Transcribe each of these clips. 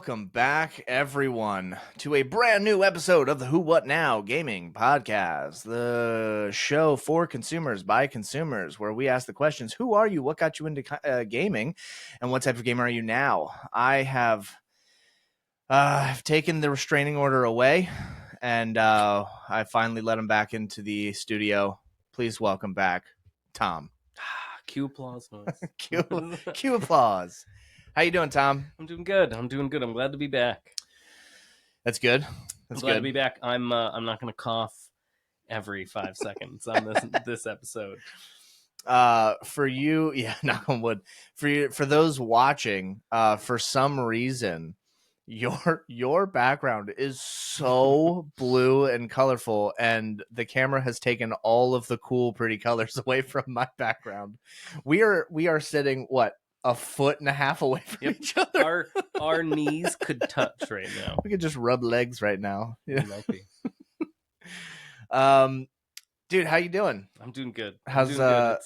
Welcome back, everyone, to a brand new episode of the Who What Now Gaming Podcast, the show for consumers by consumers, where we ask the questions: who are you? What got you into gaming? And what type of gamer are you now? I have taken the restraining order away, and I finally let him back into the studio. Please welcome back, Tom. Cue applause noise. Cue applause. How you doing, Tom? I'm doing good. I'm glad to be back. That's good. I'm glad to be back. I'm not going to cough every 5 seconds on this episode. For you, yeah, knock on wood. For those watching, for some reason, your background is so blue and colorful, and the camera has taken all of the cool, pretty colors away from my background. We are sitting a foot and a half away from each other. Our knees could touch right now. We could just rub legs right now. Yeah. It might be. Dude, how you doing? I'm doing good. How's the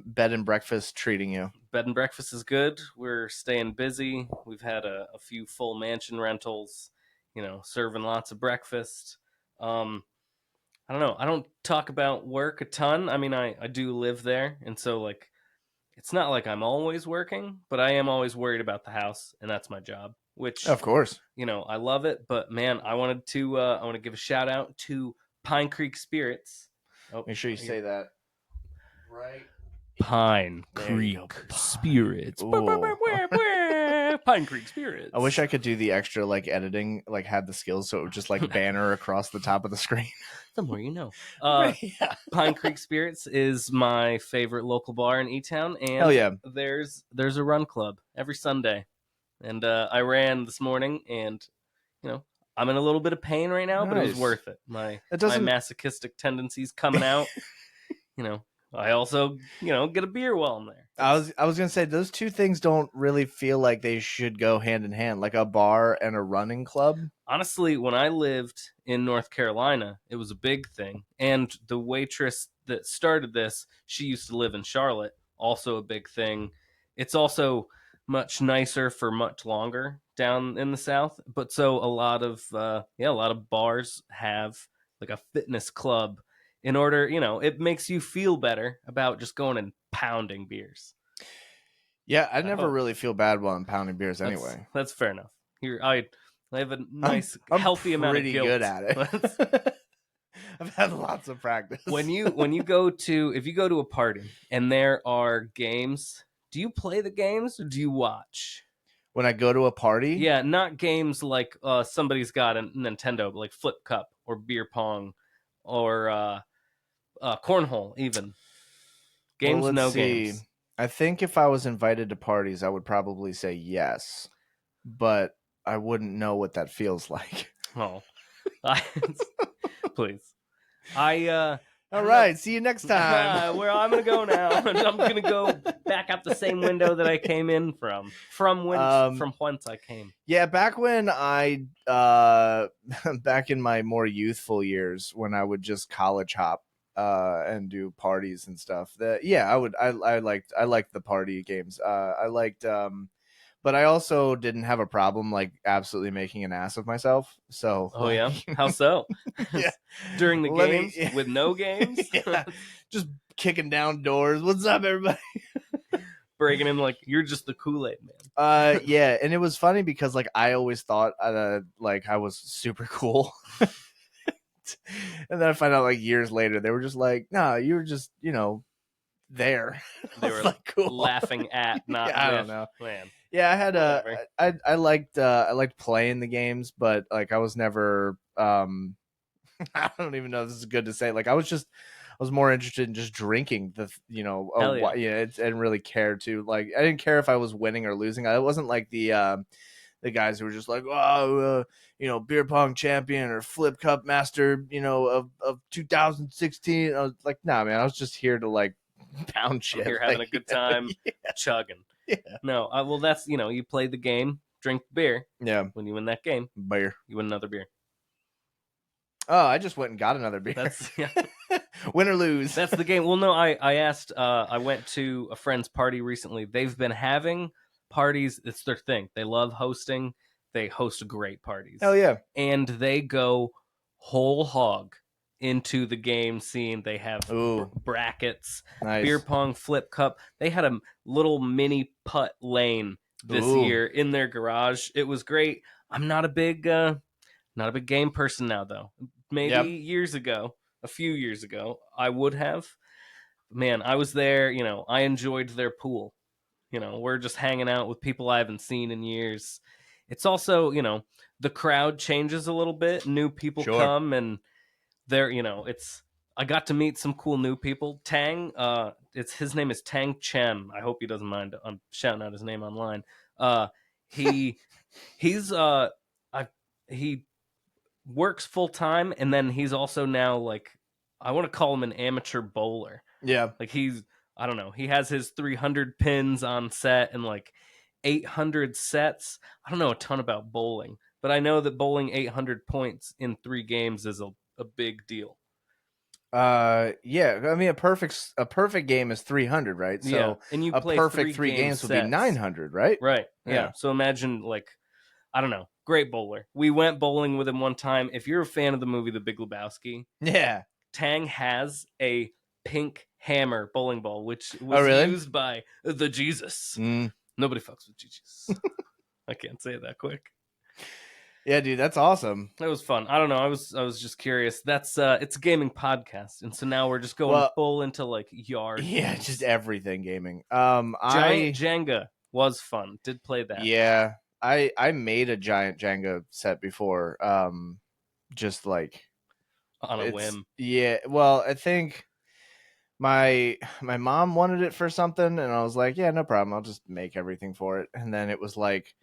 bed and breakfast treating you? Bed and breakfast is good. We're staying busy. We've had a few full mansion rentals, serving lots of breakfast. I don't know. I don't talk about work a ton. I mean, I do live there, and so it's not like I'm always working, but I am always worried about the house, and that's my job. Which, of course, I love it. But man, I want to give a shout out to Pine Creek Spirits. Oh, make sure you say that right. Pine Creek Spirits. Pine Creek Spirits. I wish I could do the extra editing, had the skills so it would just banner across the top of the screen. The more you know. Yeah. Pine Creek Spirits is my favorite local bar in E-Town, and hell yeah, there's a run club every Sunday, and I ran this morning, and I'm in a little bit of pain right now, but it was worth it. My masochistic tendencies coming out. I also, get a beer while I'm there. I was gonna say those two things don't really feel like they should go hand in hand, like a bar and a running club. Honestly, when I lived in North Carolina, it was a big thing. And the waitress that started this, she used to live in Charlotte, also a big thing. It's also much nicer for much longer down in the South. But so a lot of bars have a fitness club. In order, it makes you feel better about just going and pounding beers. Yeah, I never really feel bad while I'm pounding beers anyway. That's fair enough. Here, I have a nice, healthy amount of guilt. I'm pretty good at it. I've had lots of practice. If you go to a party and there are games, do you play the games or do you watch? When I go to a party? Yeah, not games like somebody's got a Nintendo, but like Flip Cup or beer pong or cornhole, even games. Well, no see. Games. I think if I was invited to parties, I would probably say yes, but I wouldn't know what that feels like. Oh, please. All right. See you next time. Where I'm gonna go now. I'm gonna go back out the same window that I came in from whence I came. Yeah, back when back in my more youthful years, when I would just college hop and do parties and stuff. I liked the party games. I liked but I also didn't have a problem absolutely making an ass of myself. So yeah, how so? Yeah. During the games with no games, yeah. Just kicking down doors. What's up, everybody? Breaking him you're just the Kool-Aid man. Yeah, and it was funny because I always thought I was super cool. And then I find out years later they were just nah, you were just there. They were cool. Laughing at, not I don't know. Man. Yeah, I had I liked playing the games, but I was never I don't even know if this is good to say. I was more interested in just drinking I didn't really care to I didn't care if I was winning or losing. I wasn't like the guys who were just beer pong champion or flip cup master, of 2016. I was nah, man, I was just here to pound shit. You're having a good time, chugging. Yeah. No, well, that's you play the game, drink beer. Yeah. When you win that game, beer, you win another beer. Oh, I just went and got another beer. That's win or lose. That's the game. Well, no, I asked. I went to a friend's party recently. They've been having parties, it's their thing. They love hosting. They host great Hell parties. yeah. And they go whole hog into the game scene. They have Ooh, brackets, beer nice. pong, flip cup. They had a little mini putt lane this Ooh, year in their garage. It was great. I'm not a big game person now though. Maybe yep. years ago, a few years ago, I would have. Man, I was there, I enjoyed their pool. We're just hanging out with people I haven't seen in years. It's also, the crowd changes a little bit. New people Sure. come and they're, it's I got to meet some cool new people. Tang, it's his name is Tang Chen. I hope he doesn't mind I'm shouting out his name online. Uh he he's I he works full time and then he's also now like I want to call him an amateur bowler. Yeah. Like I don't know, he has his 300 pins on set and like 800 sets. I don't know a ton about bowling, but I know that bowling 800 points in 3 games is a big deal. Yeah. I mean, a perfect game is 300, right? Yeah, So and you a play perfect 3 3 game games would be sets. 900, right? Right. Yeah. Yeah. So imagine like I don't know, great bowler. We went bowling with him one time. If you're a fan of the movie The Big Lebowski, Yeah. Tang has a pink hammer bowling ball, which Oh, was really? used by the Jesus. Mm. Nobody fucks with Jesus. I can't say it that quick. Yeah, dude, that's awesome. That was fun. I don't know. I was just curious. That's it's a gaming podcast, and so now we're just going Well, full into like yard yeah, just games. everything gaming. Giant Jenga was fun. Did play that Yeah, I made a giant Jenga set before. Just like on a it's whim. yeah. Well, I think my mom wanted it for something, and I was like, yeah, no problem. I'll just make everything for it. And then it was like,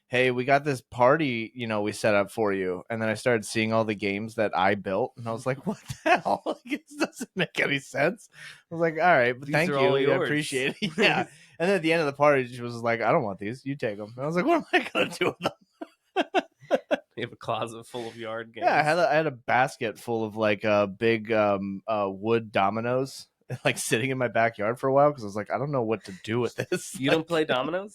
hey, we got this party, we set up for you. And then I started seeing all the games that I built, and I was like, what the hell? Like, this doesn't make any sense. I was like, all right, but These thank are all you. Yeah, I yours. appreciate it. Yeah. And then at the end of the party, she was like, I don't want these. You take them. And I was like, what am I gonna do with them? You have a closet full of yard Yeah, I had games. I had a basket full of like big wood dominoes like sitting in my backyard for a while because I was like, I don't know what to do with this. You don't play Like, dominoes?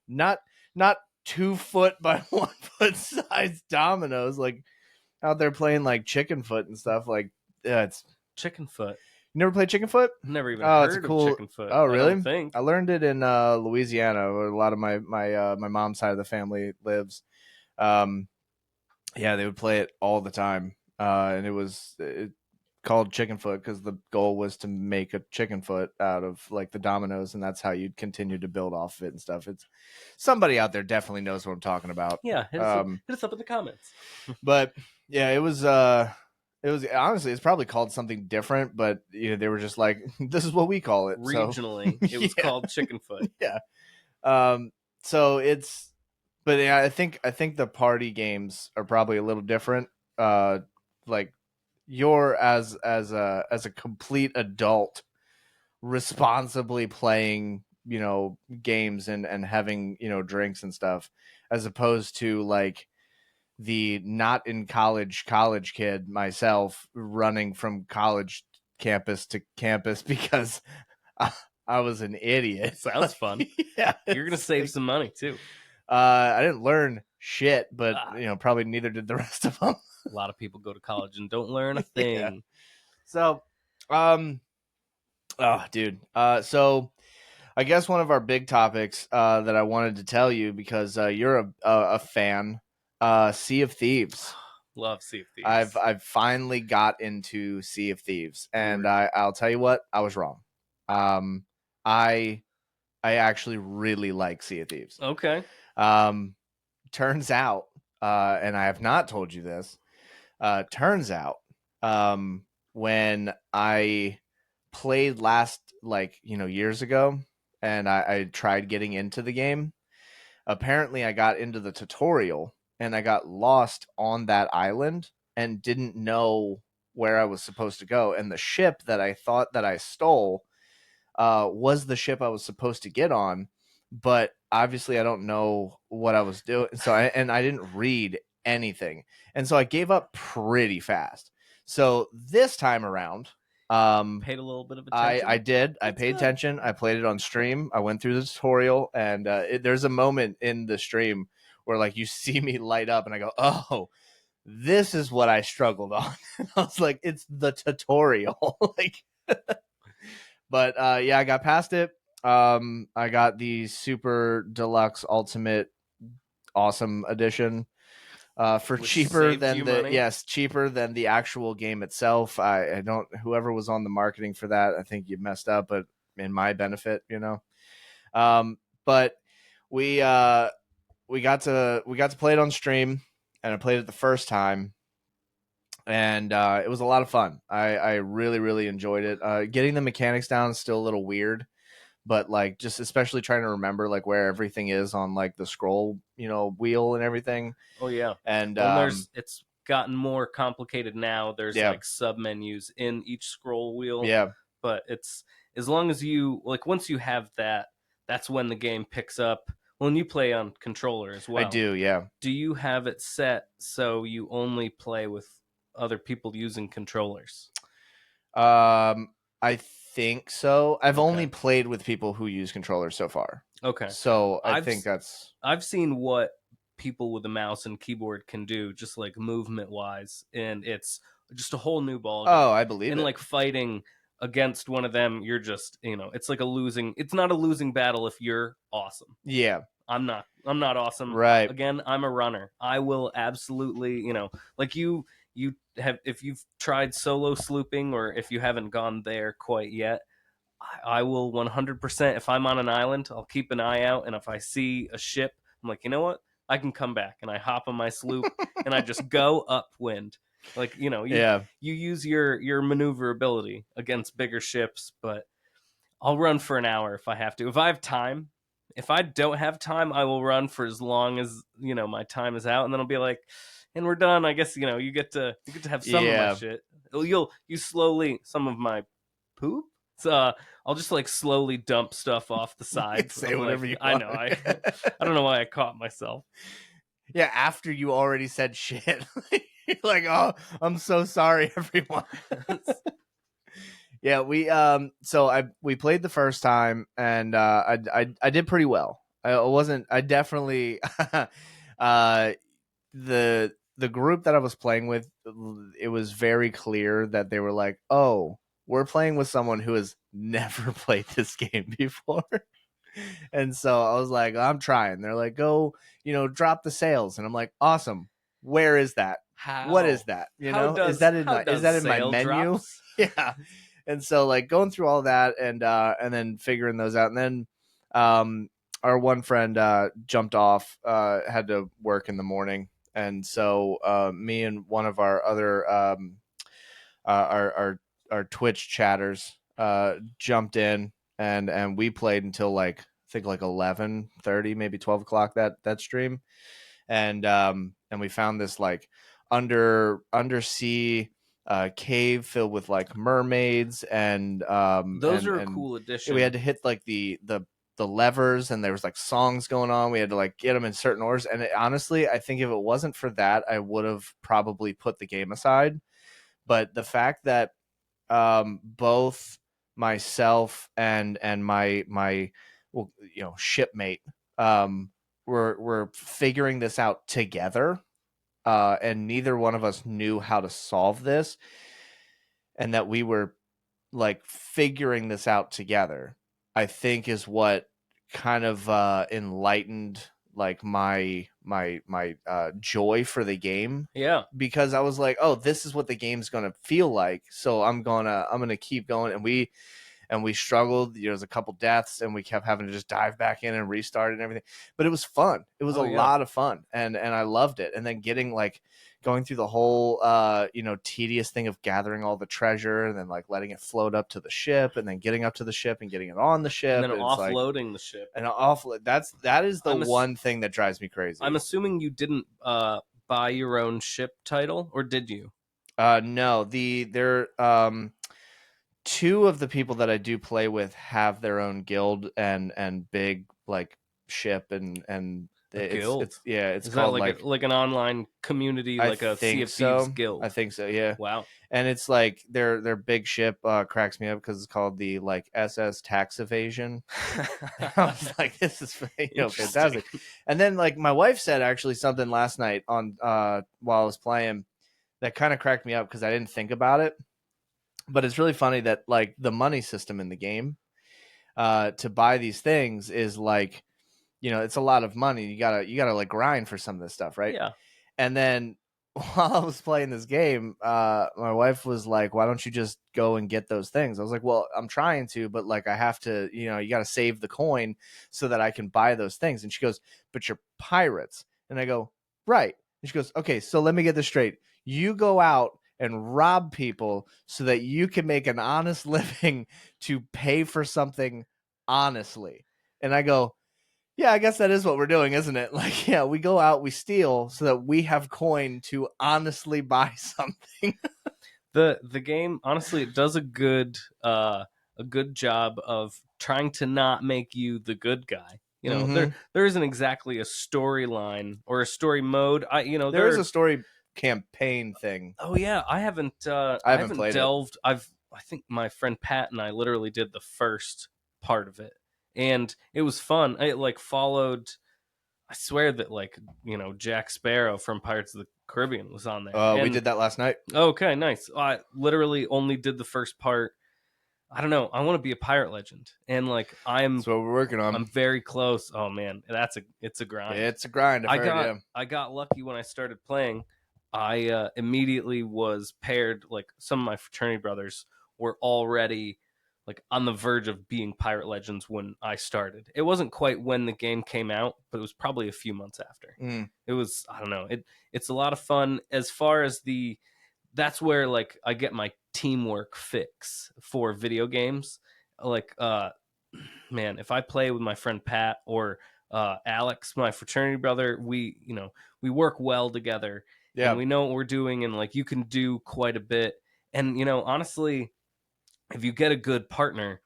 not not 2 foot by 1 foot size dominoes, like out there playing like chicken foot and stuff. Like, yeah, it's Chicken foot. you never played chicken foot? Never even Oh, it's a heard of cool. chicken foot. Oh, I don't really? I think. learned it in Louisiana, where a lot of my mom's side of the family lives. Um, yeah, they would play it all the time, and it called chicken foot because the goal was to make a chicken foot out of like the dominoes, and that's how you'd continue to build off of it and stuff. It's somebody out there definitely knows what I'm talking about. Yeah, hit us up in the comments. But yeah, it was honestly it's probably called something different, but they were just like this is what we call it. So Regionally, it was yeah, called chicken foot. yeah. So it's but yeah, I think the party games are probably a little different. Like you're as a complete adult responsibly playing games and having drinks and stuff as opposed to like the not in college kid myself running from college campus to campus because I, I was an idiot. Sounds fun. Yeah, You're gonna it's save like, some money too. I didn't learn shit, but Ah, probably neither did the rest of them. a lot of people go to college and don't learn a Yeah. thing. So, um, oh, dude. So I guess one of our big topics that I wanted to tell you because you're a fan, Sea of Thieves. Love Sea of I've Thieves. I've finally got into Sea of Thieves, and Great. I'll tell you what, I was wrong. Um, I I actually really like Sea of Thieves. Okay. Um, turns out, and I have not told you this. Turns out, when I played last, like years ago, and I tried getting into the game, apparently I got into the tutorial and I got lost on that island and didn't know where I was supposed to go. And the ship that I thought that I stole was the ship I was supposed to get on, but obviously I don't know what I was doing. So I didn't read anything, and so I gave up pretty fast. So this time around, Paid a little bit of I attention. did. I That's paid good. attention. I played it on stream. I went through the tutorial, and there's a moment in the stream where like you see me light up, and I go, "Oh, this is what I struggled on." I was like, "It's the tutorial." Like, but yeah, I got past it. I got the super deluxe ultimate awesome edition for Which cheaper saved than you money. cheaper than the actual game itself. I don't whoever was on the marketing for that, I think you messed up, but in my benefit, you know. But we we got to play it on stream, and I played it the first time, and it was a lot of fun. I really really enjoyed it. Getting the mechanics down is still a little weird, but like just especially trying to remember like where everything is on like the scroll, wheel and everything. Oh yeah. And Well, there's it's gotten more complicated now. There's yeah, like sub menus in each scroll wheel, yeah, but it's as long as you like once you have that, that's when the game picks up. When you play on controller as I well, do. Yeah. do you have it set so you only play with other people using controllers? I think so. I've only Okay. played with people who use controllers so far. Okay. So I I've think that's I've seen what people with a mouse and keyboard can do, just like movement wise, and it's just a whole new ball oh, game. I believe And it. like fighting against one of them, you're just it's like a losing. It's not a losing battle if you're awesome. Yeah. I'm not. I'm not awesome. Right. Again, I'm a runner. I will absolutely, like you have if you've tried solo slooping or if you haven't gone there quite yet, I will 100%. If I'm on an island, I'll keep an eye out, and if I see a ship, I'm like, you know what? I can come back, and I hop on my sloop, and I just go upwind. Like Yeah. you use your maneuverability against bigger ships, but I'll run for an hour if I have to. If I have time, if I don't have time, I will run for as long as my time is out, and then I'll be like, and we're done. I guess you get to have some of my Yeah. shit. You slowly some of my poop. So I'll just like slowly dump stuff off the You can sides say of like whatever you I want. know I don't know why I caught myself. Yeah, after you already said shit. You're like, "Oh, I'm so sorry everyone." Yeah, we played the first time, and I did pretty well. I wasn't I definitely uh the group that I was playing with, it was very clear that they were like, "Oh, we're playing with someone who has never played this game before." And so I was like, "I'm trying." They're like, "Go, drop the sails." And I'm like, "Awesome. Where is that? What is how that? how Is does that in my sail menu?" drops? Yeah. And so like going through all that, and then figuring those out, and then um our one friend jumped off, had to work in the morning, and so me and one of our other our Twitch chatters jumped in, and we played until like I think like 11:30, maybe 12 o'clock that stream, and we found this like undersea cave filled with like mermaids, and Those are a cool we had addition. to hit like the levers, and there was like songs going on. We had to like get them in certain orders, and honestly, I think if it wasn't for that, I would have probably put the game aside. But the fact that both myself and my well, shipmate, um, were figuring this out together, and neither one of us knew how to solve this, and that we were like figuring this out together, I think is what kind of enlightened like my joy for the game, Yeah. because I was like, oh, this is what the game's gonna feel like, so I'm gonna keep going. And we struggled. There was a couple deaths, and we kept having to just dive back in and restart it and everything. But it was fun. It was a Oh yeah. lot of fun, and I loved it. And then going through the whole tedious thing of gathering all the treasure, and then like letting it float up to the ship, and then getting up to the ship and getting it on the And ship. then It's like offloading the ship. an awful. That is the I'm ass- one thing that drives me I'm crazy. assuming you didn't buy your own ship title, or did you? No, there two of the people that I do play with have their own guild and big like ship and A It's guild. yeah, it's Is that called like like an online community, I like a Sea think of Thieves so. I guild? think so. Yeah. Wow. And it's like their big ship cracks me up because it's called the like SS tax evasion. I was like, this is Interesting. fantastic. And then like my wife said actually something last night on while I was playing that kind of cracked me up because I didn't think about it. But it's really funny that like the money system in the game to buy these things is like it's a lot of money. You gotta like grind for some of this stuff, right? Yeah. And then while I was playing this game, my wife was like, "Why don't you just go and get those things?" I was like, "Well, I'm trying to, but like I have to, you got to save the coin so that I can buy those things." And she goes, "But you're pirates." And I go, "Right." And she goes, "Okay, so let me get this straight. You go out and rob people so that you can make an honest living to pay for something honestly." And I go, yeah, I guess that is what we're doing, isn't it? Like, yeah, we go out, we steal so that we have coin to honestly buy something. The game, honestly, it does a good job of trying to not make you the good guy. Mm-hmm. There isn't exactly a storyline or a story mode. There is a story campaign thing. Oh yeah, I I haven't haven't played it. delved. I think my friend Pat and I literally did the first part of it, and it was fun. It like followed. I swear that like Jack Sparrow from Pirates of the Caribbean was on there, We and did that last night. okay, nice. I literally only did the first part. I don't know. I want to be a pirate legend, and like That's what we're working on. I'm very close. Oh man, it's a grind. It's a grind, I've heard, yeah. I got lucky when I started playing. I immediately was paired. Like some of my fraternity brothers were already like on the verge of being pirate legends when I started. It wasn't quite when the game came out, but it was probably a few months after. Mm. It was I don't know. It's a lot of fun as far as the that's where like I get my teamwork fix for video games. Like man, if I play with my friend Pat or Alex, my fraternity brother, we work well together and Yeah. we know what we're doing and like you can do quite a bit. And honestly, if you get a good partner,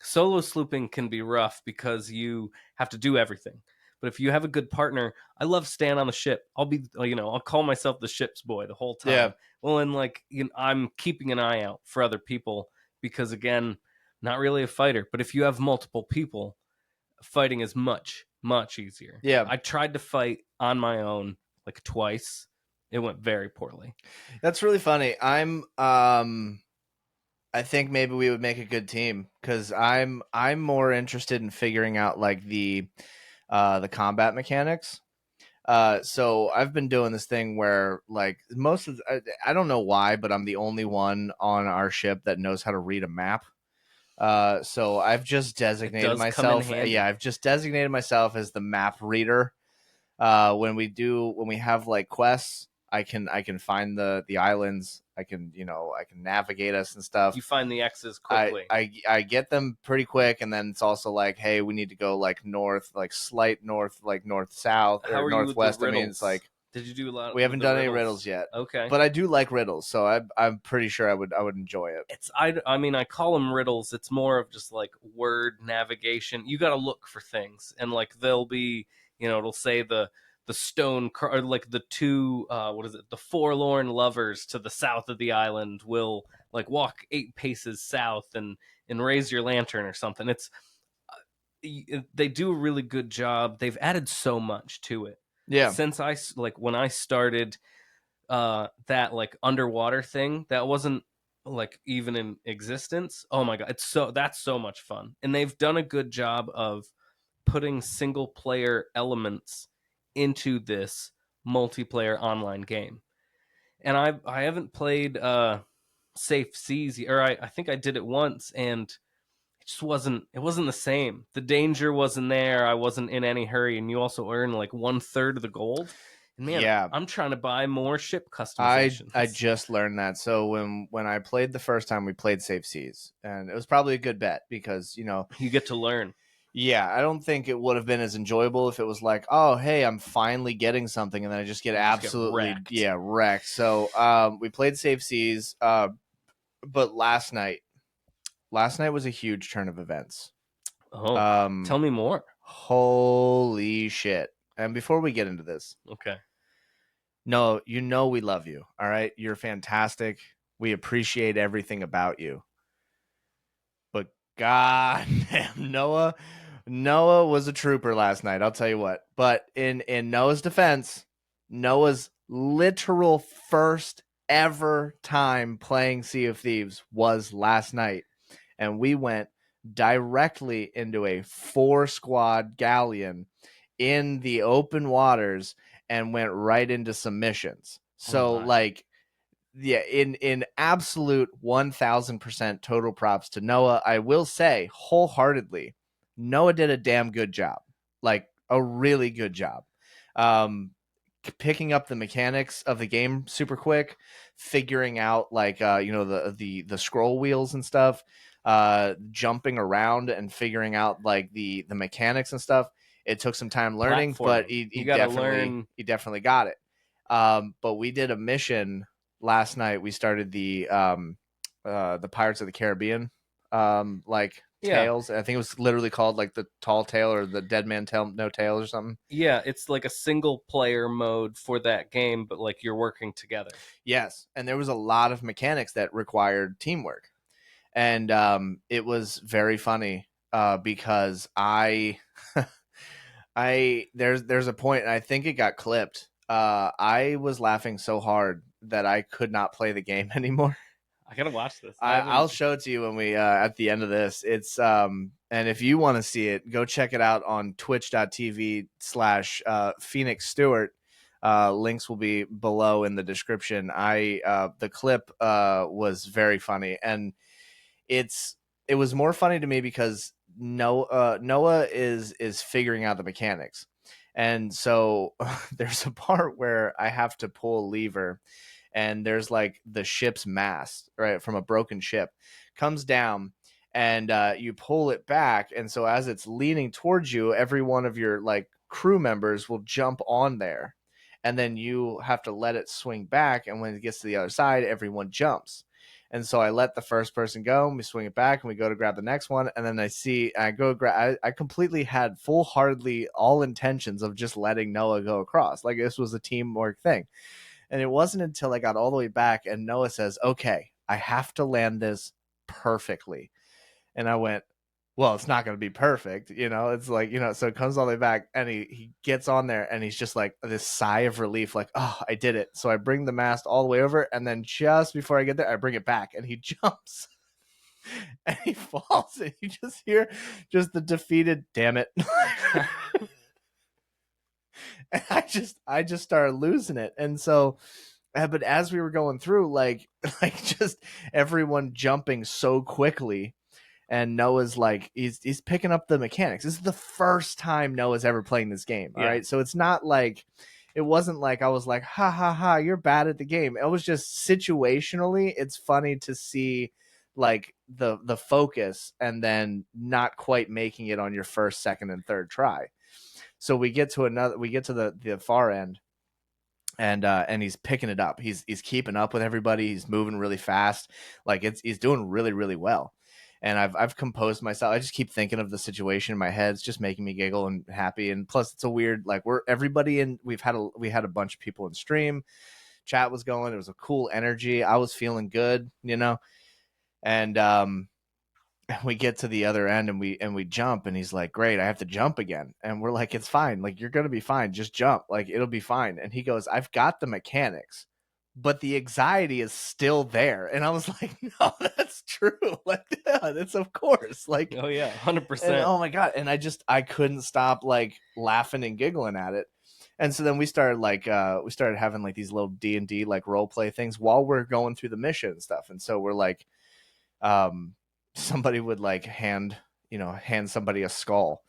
solo slooping can be rough because you have to do everything. But if you have a good partner, I love staying on the ship. I'll call myself the ship's boy the whole Yeah. time. Well, and like, I'm keeping an eye out for other people because, again, not really a fighter. But if you have multiple people, fighting is much, much easier. Yeah. I tried to fight on my own like twice. It went very poorly. That's really funny. I think maybe we would make a good team because I'm more interested in figuring out like the combat mechanics. So I've been doing this thing where like most of I don't know why, but I'm the only one on our ship that knows how to read a map. So I've just It designated does come in myself. Yeah, handy. I've just designated myself as the map reader. When we have like quests, I can find the islands. I can navigate us and stuff. You find the X's I, quickly. I I get them pretty quick, and then it's also like, hey, we need to go like north, like slight north, like north south How or are you with the northwest. I mean, it's riddles? like Did you do a lot we with haven't the done any riddles? riddles yet, Okay. but I do like riddles, so I'm pretty sure I would enjoy it. I mean I call them riddles. It's more of just like word navigation. You got to look for things, and like they'll be it'll say the stone or like the two what is it, the forlorn lovers to the south of the island will like walk 8 paces south and raise your lantern or something. It's they do a really good job. They've added so much to it Yeah, since like when I started that like underwater thing that wasn't like even in existence. Oh my god, that's so much fun. And they've done a good job of putting single player elements into this multiplayer online game. And I haven't played Safe Seas, or I think I did it once, and it wasn't the same. The danger wasn't there. I wasn't in any hurry, and you also earn like 1/3 of the gold. And man, yeah. I'm trying to buy more ship I customizations. just learned that. So when I played the first time, we played Safe Seas, and it was probably a good bet because You get to learn. yeah, I don't think it would have been as enjoyable if it was like, oh, hey, I'm finally getting something, and then I just get You just get absolutely, wrecked. yeah, wrecked. So we played Safe Seas, but last night was a huge turn of events. Oh, tell Um, me more. holy shit! And before we get into this, Okay. no, you know we love you. All right, you're fantastic. We appreciate everything about you. But God damn, Noah was a trooper last night. I'll tell you what. But in Noah's defense, Noah's literal first ever time playing Sea of Thieves was last night, and we went directly into a 4 squad galleon in the open waters and went right into some missions. Oh So my. like, yeah, in absolute 1000% total props to Noah. I will say wholeheartedly, Noah did a damn good job, like a really good job. Um, Picking up the mechanics of the game super quick, figuring out like the scroll wheels and stuff, jumping around and figuring out like the mechanics and stuff. It took some time learning, but Platforming. You got to learn. he definitely got it. But we did a mission last night. We started the Pirates of the Caribbean like Yeah. tales. I think it was literally called like the Tall Tale or the Dead Man Tale No Tales or something. Yeah, it's like a single player mode for that game, but like you're working together. Yes, and there was a lot of mechanics that required teamwork, and it was very funny because I there's a point, and I think it got clipped. I was laughing so hard that I could not play the game anymore. I gotta watch this. I I'll haven't. show it to you when we at the end of this. It's and if you want to see it, go check it out on twitch.tv/ Phoenix Stewart. Links will be below in the description. The clip was very funny, and it's it was more funny to me because Noah is figuring out the mechanics. And so there's a part where I have to pull a lever, and there's like the ship's mast, right, from a broken ship comes down, and you pull it back, and so as it's leaning towards you, every one of your like crew members will jump on there, and then you have to let it swing back, and when it gets to the other side, everyone jumps. And so I let the first person go, and we swing it back, and we go to grab the next one. And then I go grab. I completely had full heartedly all intentions of just letting Noah go across. Like this was a teamwork thing. And it wasn't until I got all the way back and Noah says, "Okay, I have to land this perfectly." And I went, "Well, it's not going to be perfect, you know." It's like, you know, so it comes all the way back, and he gets on there, and he's just like this sigh of relief, like, "Oh, I did it." So I bring the mast all the way over, and then just before I get there, I bring it back, and he jumps and he falls, and you just hear just the defeated, "Damn it." And I just started losing it. And so but as we were going through, like like just everyone jumping so quickly, and Noah's like he's picking up the mechanics. This is the first time Noah's ever playing this game. All Yeah. right. So it's not like it wasn't like I was like, ha ha ha, you're bad at the game. It was just situationally, it's funny to see like the focus and then not quite making it on your first, second, and third try. So we get to the far end, and he's picking it up. He's keeping up with everybody. He's moving really fast. Like he's doing really really well. And I've composed myself. I just keep thinking of the situation in my head. It's just making me giggle and happy. And plus, it's a weird like we're everybody in. We had a bunch of people in stream. Chat was going. It was a cool energy. I was feeling good, you know. And we get to the other end, and we jump, and he's like, "Great, I have to jump again." And we're like, "It's fine. Like you're gonna be fine. Just jump. Like it'll be fine." And he goes, "I've got the mechanics, but the anxiety is still there." And I was like, "No, that's true. Like yeah, that's of course. Like." Oh yeah, hundred And percent. oh my god, and I couldn't stop like laughing and giggling at it. And so then we started having like these little D&D like role play things while we're going through the mission and stuff. And so we're like um somebody would like hand somebody a skull,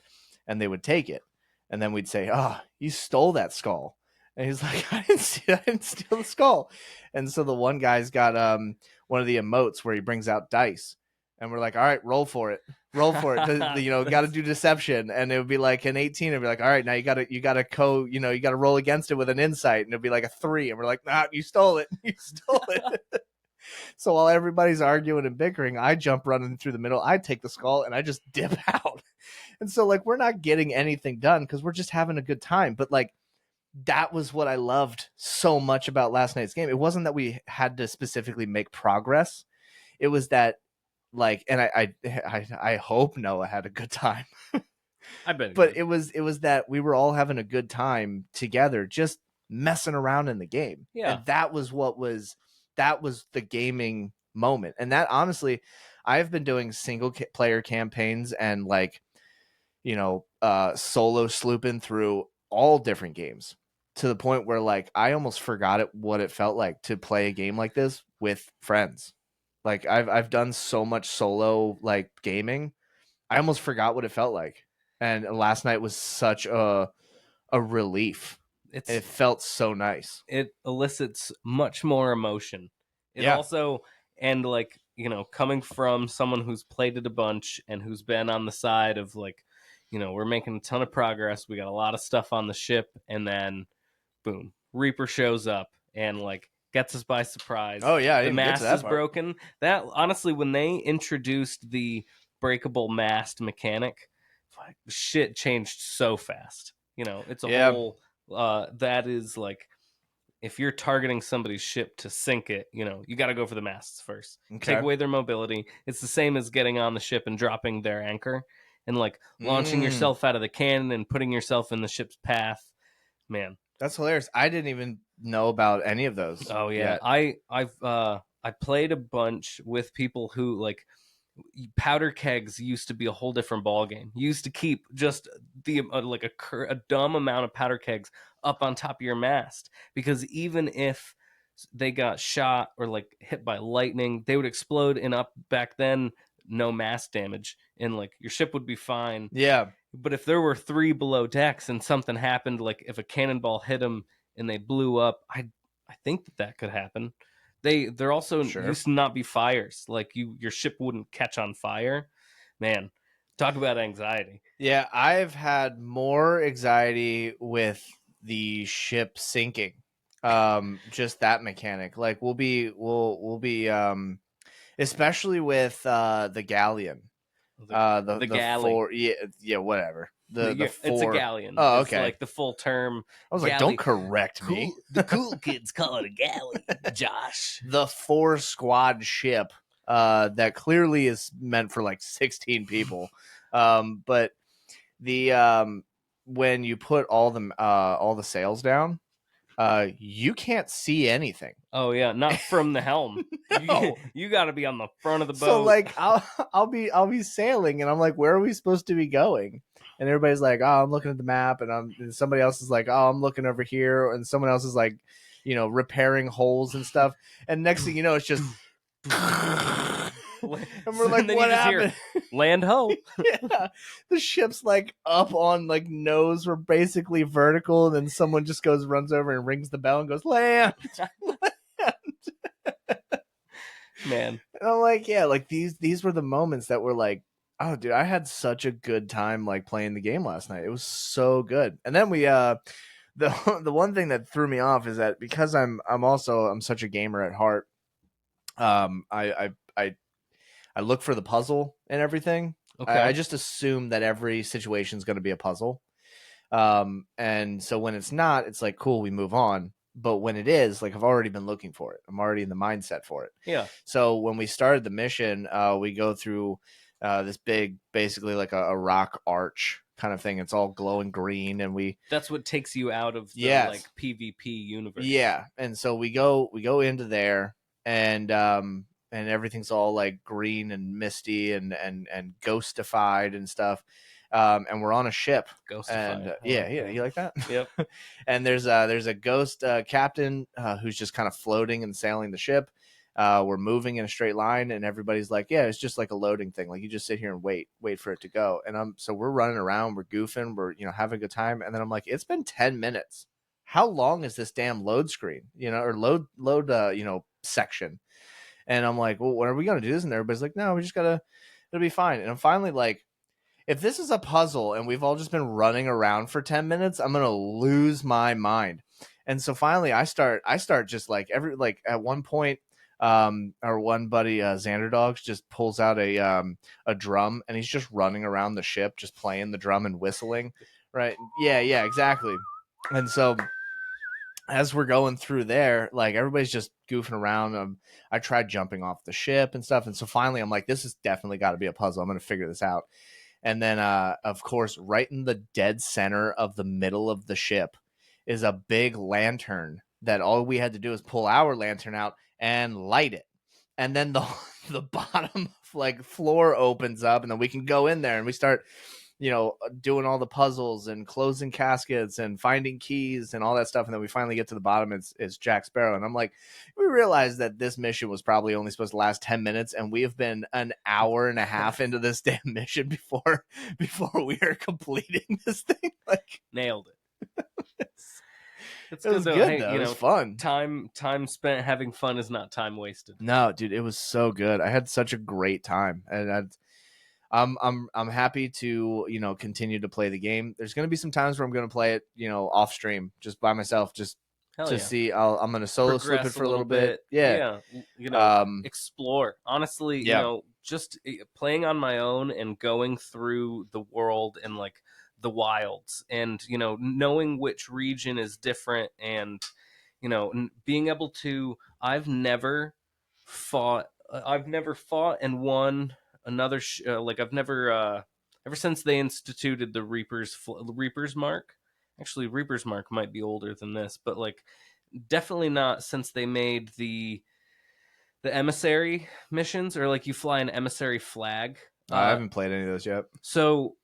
and they would take it, and then we'd say, "Oh, you stole that skull." And he's like, I didn't steal the skull." And so the one guy's got one of the emotes where he brings out dice, and we're like, "All right, roll for it you know, got to That's do deception." And it would be like an 18, and be like, "All right, now you got to you got to roll against it with an insight," and it'd be like a 3, and we're like, "Nah, you stole it. You stole it." So while everybody's arguing and bickering, I jump running through the middle. I take the skull and I just dip out. And so like we're not getting anything done because we're just having a good time. But like that was what I loved so much about last night's game. It wasn't that we had to specifically make progress. It was that like, and I hope Noah had a good time. I bet it But did. it was that we were all having a good time together, just messing around in the game, Yeah. and that was the gaming moment. And that honestly, I've been doing single player campaigns and like solo slooping through all different games to the point where like I almost forgot what it felt like to play a game like this with friends. Like I've done so much solo like gaming, I almost forgot what it felt like. And last night was such a relief. It's It felt so nice. it elicits much more emotion. It Yeah. also, and like, coming from someone who's played it a bunch and who's been on the side of like, we're making a ton of progress. We got a lot of stuff on the ship, and then boom, Reaper shows up and like gets us by surprise. Oh yeah, I The didn't even get to mast that is part. broken. That honestly, when they introduced the breakable mast mechanic, shit changed so fast. It's a Yeah. whole that is like, if you're targeting somebody's ship to sink it, you got to go for the masts first. Take Okay. away their mobility. It's the same as getting on the ship and dropping their anchor and like launching Mm, yourself out of the cannon and putting yourself in the ship's path. Man, that's hilarious. I didn't even know about any of those oh yeah, yet. I played a bunch with people who like, powder kegs used to be a whole different ball game. You used to keep just the like a dumb amount of powder kegs up on top of your mast, because even if they got shot or like hit by lightning, they would explode, and up back then, no mass damage, and like your ship would be fine. Yeah. But if there were three below decks and something happened, like if a cannonball hit them and they blew up, I think that could happen. There also Sure. used to not be fires. Like your ship wouldn't catch on fire. Man, talk about anxiety. Yeah, I've had more anxiety with the ship sinking. Just that mechanic. Like we'll be especially with the galleon. The The the galley. four, yeah, whatever. The It's a four. galleon. Oh, Is okay. like the full term. I was like, don't Galley. correct me. Cool. The cool kids call it a galley. Josh. The four squad ship that clearly is meant for like 16 people. But the when you put all the sails down, you can't see anything. Oh yeah, not from the helm. You, No. you got to be on the front of the So boat. like I'll be sailing and I'm like, where are we supposed to be going? And everybody's like, oh, I'm looking at the map, and somebody else is like, oh, I'm looking over here, and someone else is like, repairing holes and stuff. And next thing you know, it's just and we're like, And then you what just hear happened? land ho. Yeah, the ship's like up on like nose. We're basically vertical, and then someone just runs over and rings the bell and goes land. Man, And I'm like, yeah, like these were the moments that were like, oh, dude, I had such a good time like playing the game last night. It was so good. And then we the the one thing that threw me off is that because I'm such a gamer at heart. I look for the puzzle and everything. I okay. just assume that every situation is going to be a puzzle. And so when it's not, it's like, cool, we move on. But when it is, like, I've already been looking for it. I'm already in the mindset for it. Yeah, So when we started the mission, we go through this big, basically like a rock arch kind of thing. It's all glowing green, and that's what takes you out of the like yes, PvP universe. yeah. And so we go into there, and everything's all like green and misty and ghostified and stuff. And we're on a ship, and Ghostified. I yeah, like yeah, that. you like that? Yep. And there's a ghost captain who's just kind of floating and sailing the ship. We're moving in a straight line, and everybody's like, "Yeah, it's just like a loading thing. Like you just sit here and wait for it to go." And so we're running around, we're goofing, we're having a good time. And then I'm like, "It's been 10 minutes. How long is this damn load screen? Or load section?" And I'm like, "Well, when are we gonna do this?" And everybody's like, "No, we just gotta. It'll be fine." And I'm finally like, if this is a puzzle and we've all just been running around for 10 minutes, I'm going to lose my mind. And so finally I start just like at one point our one buddy Xander Dogs just pulls out a drum, and he's just running around the ship, just playing the drum and whistling. Right? Yeah, yeah, exactly. And so as we're going through there, like everybody's just goofing around. I tried jumping off the ship and stuff, and so finally I'm like, this has definitely got to be a puzzle. I'm going to figure this out. And then, of course, right in the dead center of the middle of the ship is a big lantern that all we had to do is pull our lantern out and light it. And then the the bottom like floor opens up, and then we can go in there and we start, doing all the puzzles and closing caskets and finding keys and all that stuff. And then we finally get to the bottom. It's Jack Sparrow. And I'm like, we realized that this mission was probably only supposed to last 10 minutes. And we have been an hour and a half into this damn mission before we are completing this thing. Like, Nailed it. It's it good was though. good, Hey, though. It was fun. time spent having fun is not time wasted. No, dude, it was so good. I had such a great time. And I'm happy to continue to play the game. There's going to be some times where I'm going to play it off stream just by myself, just Hell to yeah. see. I'm going to solo slip it Progress a for a little little bit. bit. Yeah. Yeah, Um. explore. Honestly, Yeah. just playing on my own and going through the world and like the wilds, and knowing which region is different, and being able to. I've never fought and won another like I've never ever since they instituted the Reaper's Mark. Actually, Reaper's Mark might be older than this, but like definitely not since they made the emissary missions, or like you fly an emissary flag. I haven't played any of those yet. So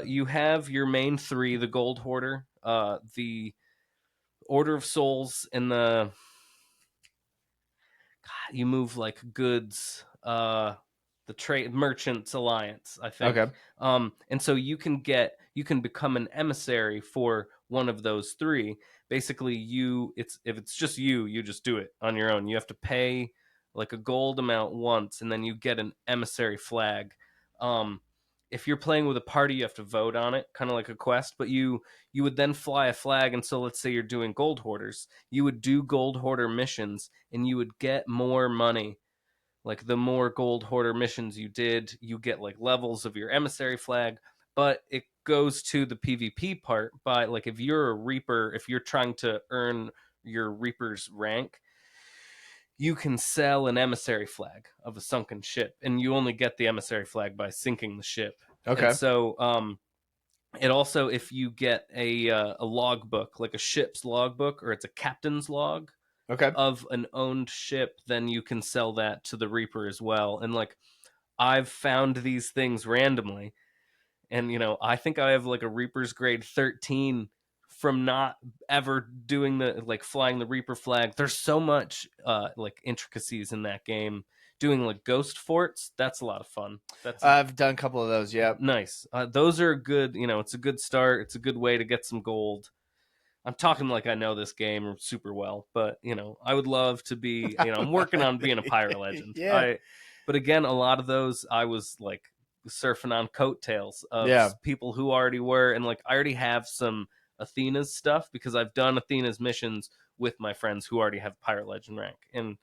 you have your main three: the Gold Hoarder, the Order of Souls, and the you move like goods, the trade merchants alliance, I think. Okay. And so you can become an emissary for one of those three. Basically, if it's just you just do it on your own. You have to pay like a gold amount once, and then you get an emissary flag. um if you're playing with a party, you have to vote on it, kind of like a quest, but you would then fly a flag. And so let's say you're doing gold hoarders, you would do gold hoarder missions, and you would get more money. Like the more gold hoarder missions you did, you get like levels of your emissary flag. But it goes to the PvP part by like, if you're a reaper, if you're trying to earn your reaper's rank, you can sell an emissary flag of a sunken ship, and you only get the emissary flag by sinking the ship. And Okay. so it also, if you get a logbook, like a ship's logbook, or it's a captain's log Okay. of an owned ship, then you can sell that to the Reaper as well. And like, I've found these things randomly, and I think I have like a Reaper's grade 13 from not ever doing the like flying the Reaper flag. There's so much like intricacies in that game. Doing like ghost forts, that's a lot of fun. I've done a couple of those. Yep. Nice. Those are good. It's a good start. It's a good way to get some gold. I'm talking like I know this game super well, but I would love to be. I'm working on being a pirate legend. Yeah. But again, a lot of those I was like surfing on coattails of Yeah. people who already were, and like I already have some Athena's stuff because I've done Athena's missions with my friends who already have pirate legend rank. And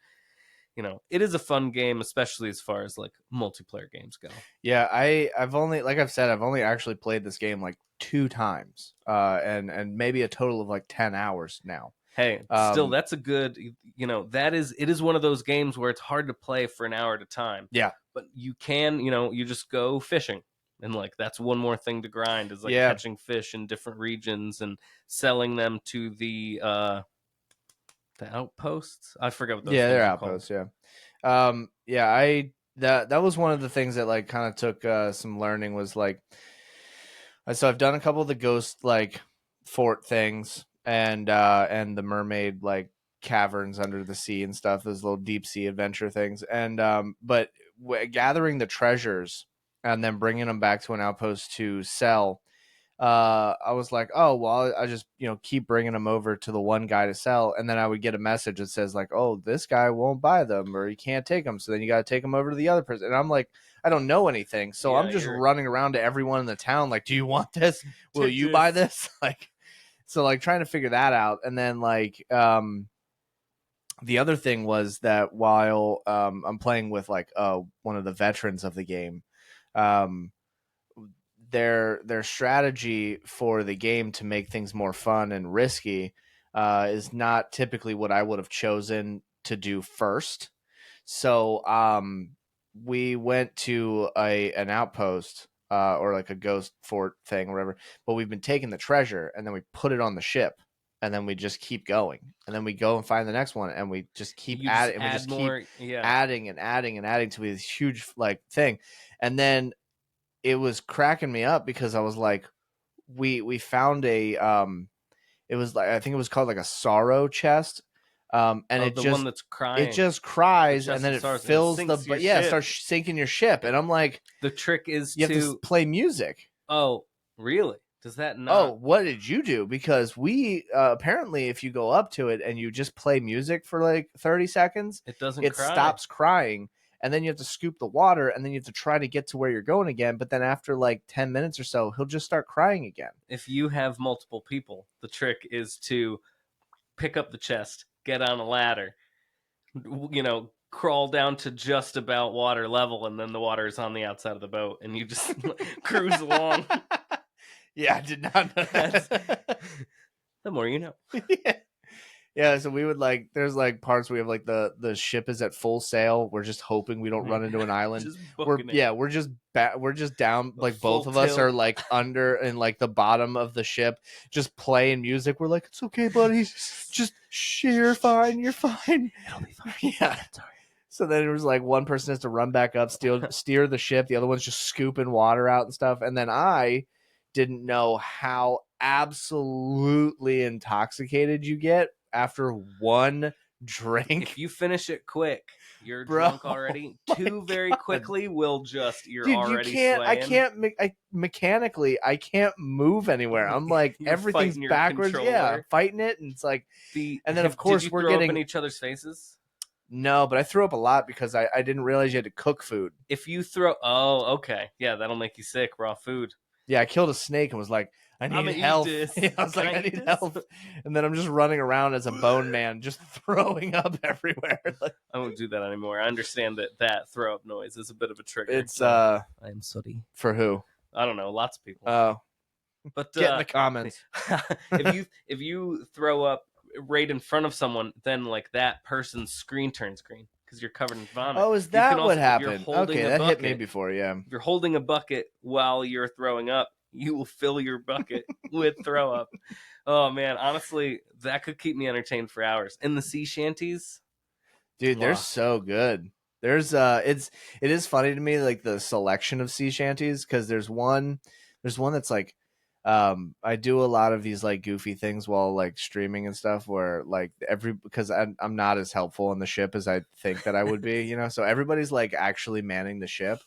it is a fun game, especially as far as like multiplayer games go. Yeah. I've only, like I've said, I've only actually played this game like 2 times, and maybe a total of like 10 hours now. Hey, still, that's a good. It is one of those games where it's hard to play for an hour at a time. Yeah. But you can, you just go fishing, and like that's one more thing to grind, is like Yeah. catching fish in different regions and selling them to the outposts. I forget what those Yeah, they're things are outposts. called. Yeah. Yeah. That was one of the things that like kind of took some learning, was like, so I've done a couple of the ghost like fort things, and the mermaid like caverns under the sea and stuff, those little deep sea adventure things. And but gathering the treasures and then bringing them back to an outpost to sell, I was like, oh well, I just keep bringing them over to the one guy to sell, and then I would get a message that says like, oh, this guy won't buy them, or you can't take them, so then you got to take them over to the other person. And I'm like, I don't know anything, so Yeah, I'm just running around to everyone in the town like, do you want this? Will Take you this. buy this? Like, so like trying to figure that out. And then like The other thing was that while I'm playing with like one of the veterans of the game, um, their strategy for the game to make things more fun and risky is not typically what I would have chosen to do first. So we went to a an outpost or like a ghost fort thing or whatever, but we've been taking the treasure and then we put it on the ship and then we just keep going and then we go and find the next one and we just keep You just adding and we add just keep more. Yeah. adding and adding and adding to this huge like thing. And then it was cracking me up because I was like, we found a it was like I think it was called like a sorrow chest, and Oh, the one that's it crying. just The cries and chest then of it stars, and it fills the sinks your but yeah it ship. starts sinking your ship and I'm like The trick is you have to to. play music. Oh, really? Does that Oh, not? what did you do? Because we apparently, if you go up to it and you just play music for like 30 seconds, It doesn't it cry. stops crying. And then you have to scoop the water and then you have to try to get to where you're going again. But then after like 10 minutes or so, he'll just start crying again. If you have multiple people, the trick is to pick up the chest, get on a ladder, crawl down to just about water level, and then the water is on the outside of the boat, and you just cruise along. Yeah, I did not know That's that. the more you know. Yeah. Yeah, so we would like there's like parts where we have like the ship is at full sail. We're just hoping we don't run into an island. Just booking it. We're just down A like full both of us are tilt. like under in like the bottom of the ship just playing music. We're like, "It's okay, buddy. Just you're fine. You're fine." It'll be fine. Yeah. I'm sorry. So then it was like one person has to run back up, steer the ship. The other one's just scooping water out and stuff. And then I didn't know how absolutely intoxicated you get after one If drink. you finish it quick, you're Bro, drunk already. my Two very God. quickly will just you're Dude, already swaying. mechanically, I can't move anywhere. I'm like, You're everything's fighting your backwards. Yeah, controller. fighting it. And it's like, The and then of did course you we're throw up in getting, each other's faces? no, but I threw up a lot because I didn't realize you had to cook food. If you throw, oh, okay, yeah, that'll make you sick. Raw food. Yeah, I killed a snake and was like, I I'm need gonna eat health. this. I was Can like, I I eat need this? health. And then I'm just running around as a bone man, just throwing up everywhere. Like, I won't do that anymore. I understand that throw up noise is a bit of a trigger. it's So I am sooty. for who? I don't know, lots of people. Oh, But get in the comments. if you throw up right in front of someone, then like that person's screen turns green because you're covered in vomit. Oh, is You can that what also, if you're happened? holding Okay, a that hit me bucket, before. Yeah. if you're holding a bucket while you're throwing up, you will fill your bucket with throw up. Oh man, honestly, that could keep me entertained for hours. In the sea shanties, Dude, they're mwah. so good. There's it is funny to me like the selection of sea shanties because there's one that's like I do a lot of these like goofy things while like streaming and stuff where like every because I'm not as helpful on the ship as I think that I would be, you know. So everybody's like actually manning the ship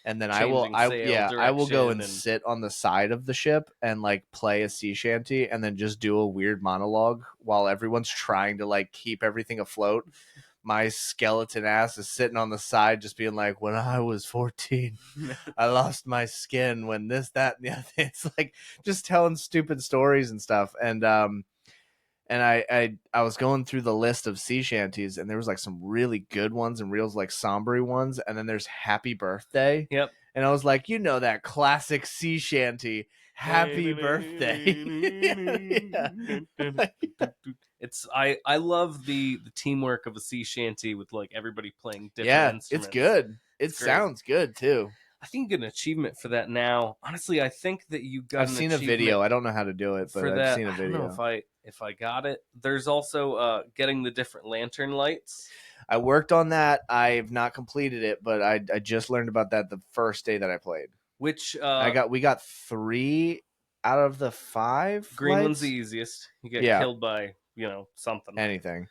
and then Changing sail I will go direction and and sit on the side of the ship and like play a sea shanty and then just do a weird monologue while everyone's trying to like keep everything afloat. My skeleton ass is sitting on the side just being like, when I was 14 I lost my skin when this that and the other thing. It's like just telling stupid stories and stuff and I was going through the list of sea shanties and there was like some really good ones and real like somber ones and then there's happy birthday yep. and I was like, you know, that classic sea shanty, happy birthday. Yeah. It's I love the teamwork of a sea shanty with like everybody playing different Yeah, it's instruments. good. It's It great. sounds good too. I think you get an achievement for that now. Honestly, I think that you got I've an seen a achievement video. I don't know how to do it, but for I've that. seen a I don't know video. if I got it. There's also getting the different lantern lights, I worked on that. I've not completed it, but I just learned about that the first day that I played. which We got 3 out of the 5 green one's the lights. easiest. You get Yeah, killed by something. anything.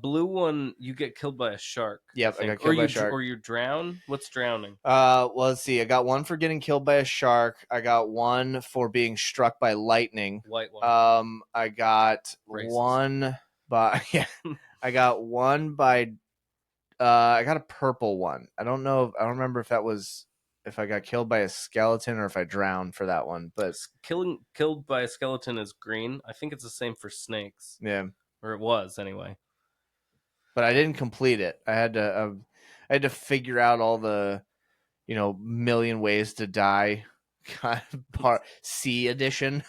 Blue one you get killed by a shark. I Yep, I think, got or killed by you a shark. or you drown. What's drowning? Well, let's see. I got one for getting killed by a shark. I got one for being struck by lightning. White one. I got Racist. one by yeah. I got one by I got a purple one. I don't know. I don't remember if that was if I got killed by a skeleton or if I drowned for that one. But Killed by a skeleton is green. I think it's the same for snakes, yeah, or it was anyway. but I didn't complete it. I had to figure out all the million ways to die kind of part C edition.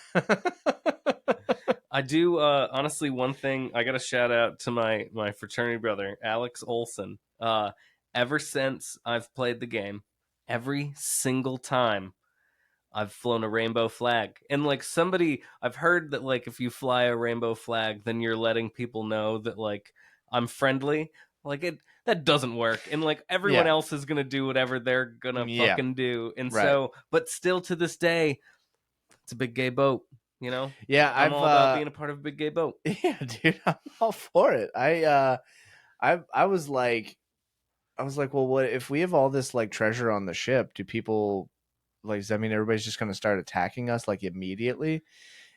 I do honestly one thing I got to shout out to my fraternity brother Alex Olson. Ever since I've played the game, every single time I've flown a rainbow flag. And like somebody I've heard that like if you fly a rainbow flag then you're letting people know that like I'm friendly. Like it that doesn't work. And like everyone Yeah, else is going to do whatever they're going to yeah, fucking do. And right. so but still to this day it's a big gay boat, you know? Yeah, I'm all about being a part of a big gay boat. yeah, dude, I'm all for it. I I was like, well, what if we have all this like treasure on the ship? Do people like? Does that mean everybody's just going to start attacking us like immediately?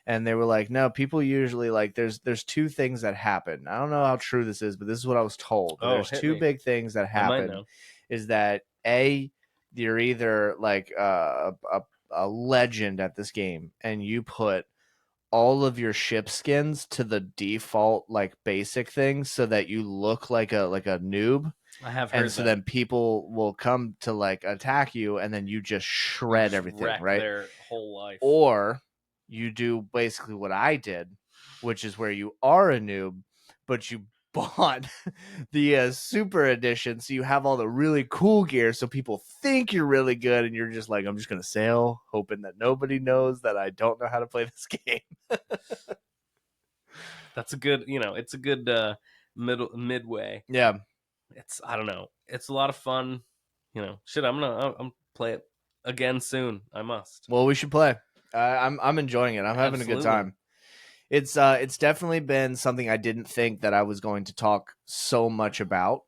And they were like, no, people usually like there's two things that happen. I don't know how true this is, but this is what I was told. Oh, There's hit two me. big things that I might happen. know. Is that a you're either like a legend at this game, and you put all of your ship skins to the default like basic things so that you look like a noob, I have and heard so that. then people will come to like attack you and then you just You shred just everything, wreck right? their whole life. Or you do basically what I did, which is where you are a noob but you bought the super edition, so you have all the really cool gear so people think you're really good, and you're just like, I'm just gonna sail hoping that nobody knows that I don't know how to play this game. That's a good, it's a good midway. Yeah, It's I don't know. It's a lot of fun. Shit. I'm play it again soon. I must. well, we should play. I'm enjoying it. I'm having a good Absolutely. time. It's definitely been something I didn't think that I was going to talk so much about,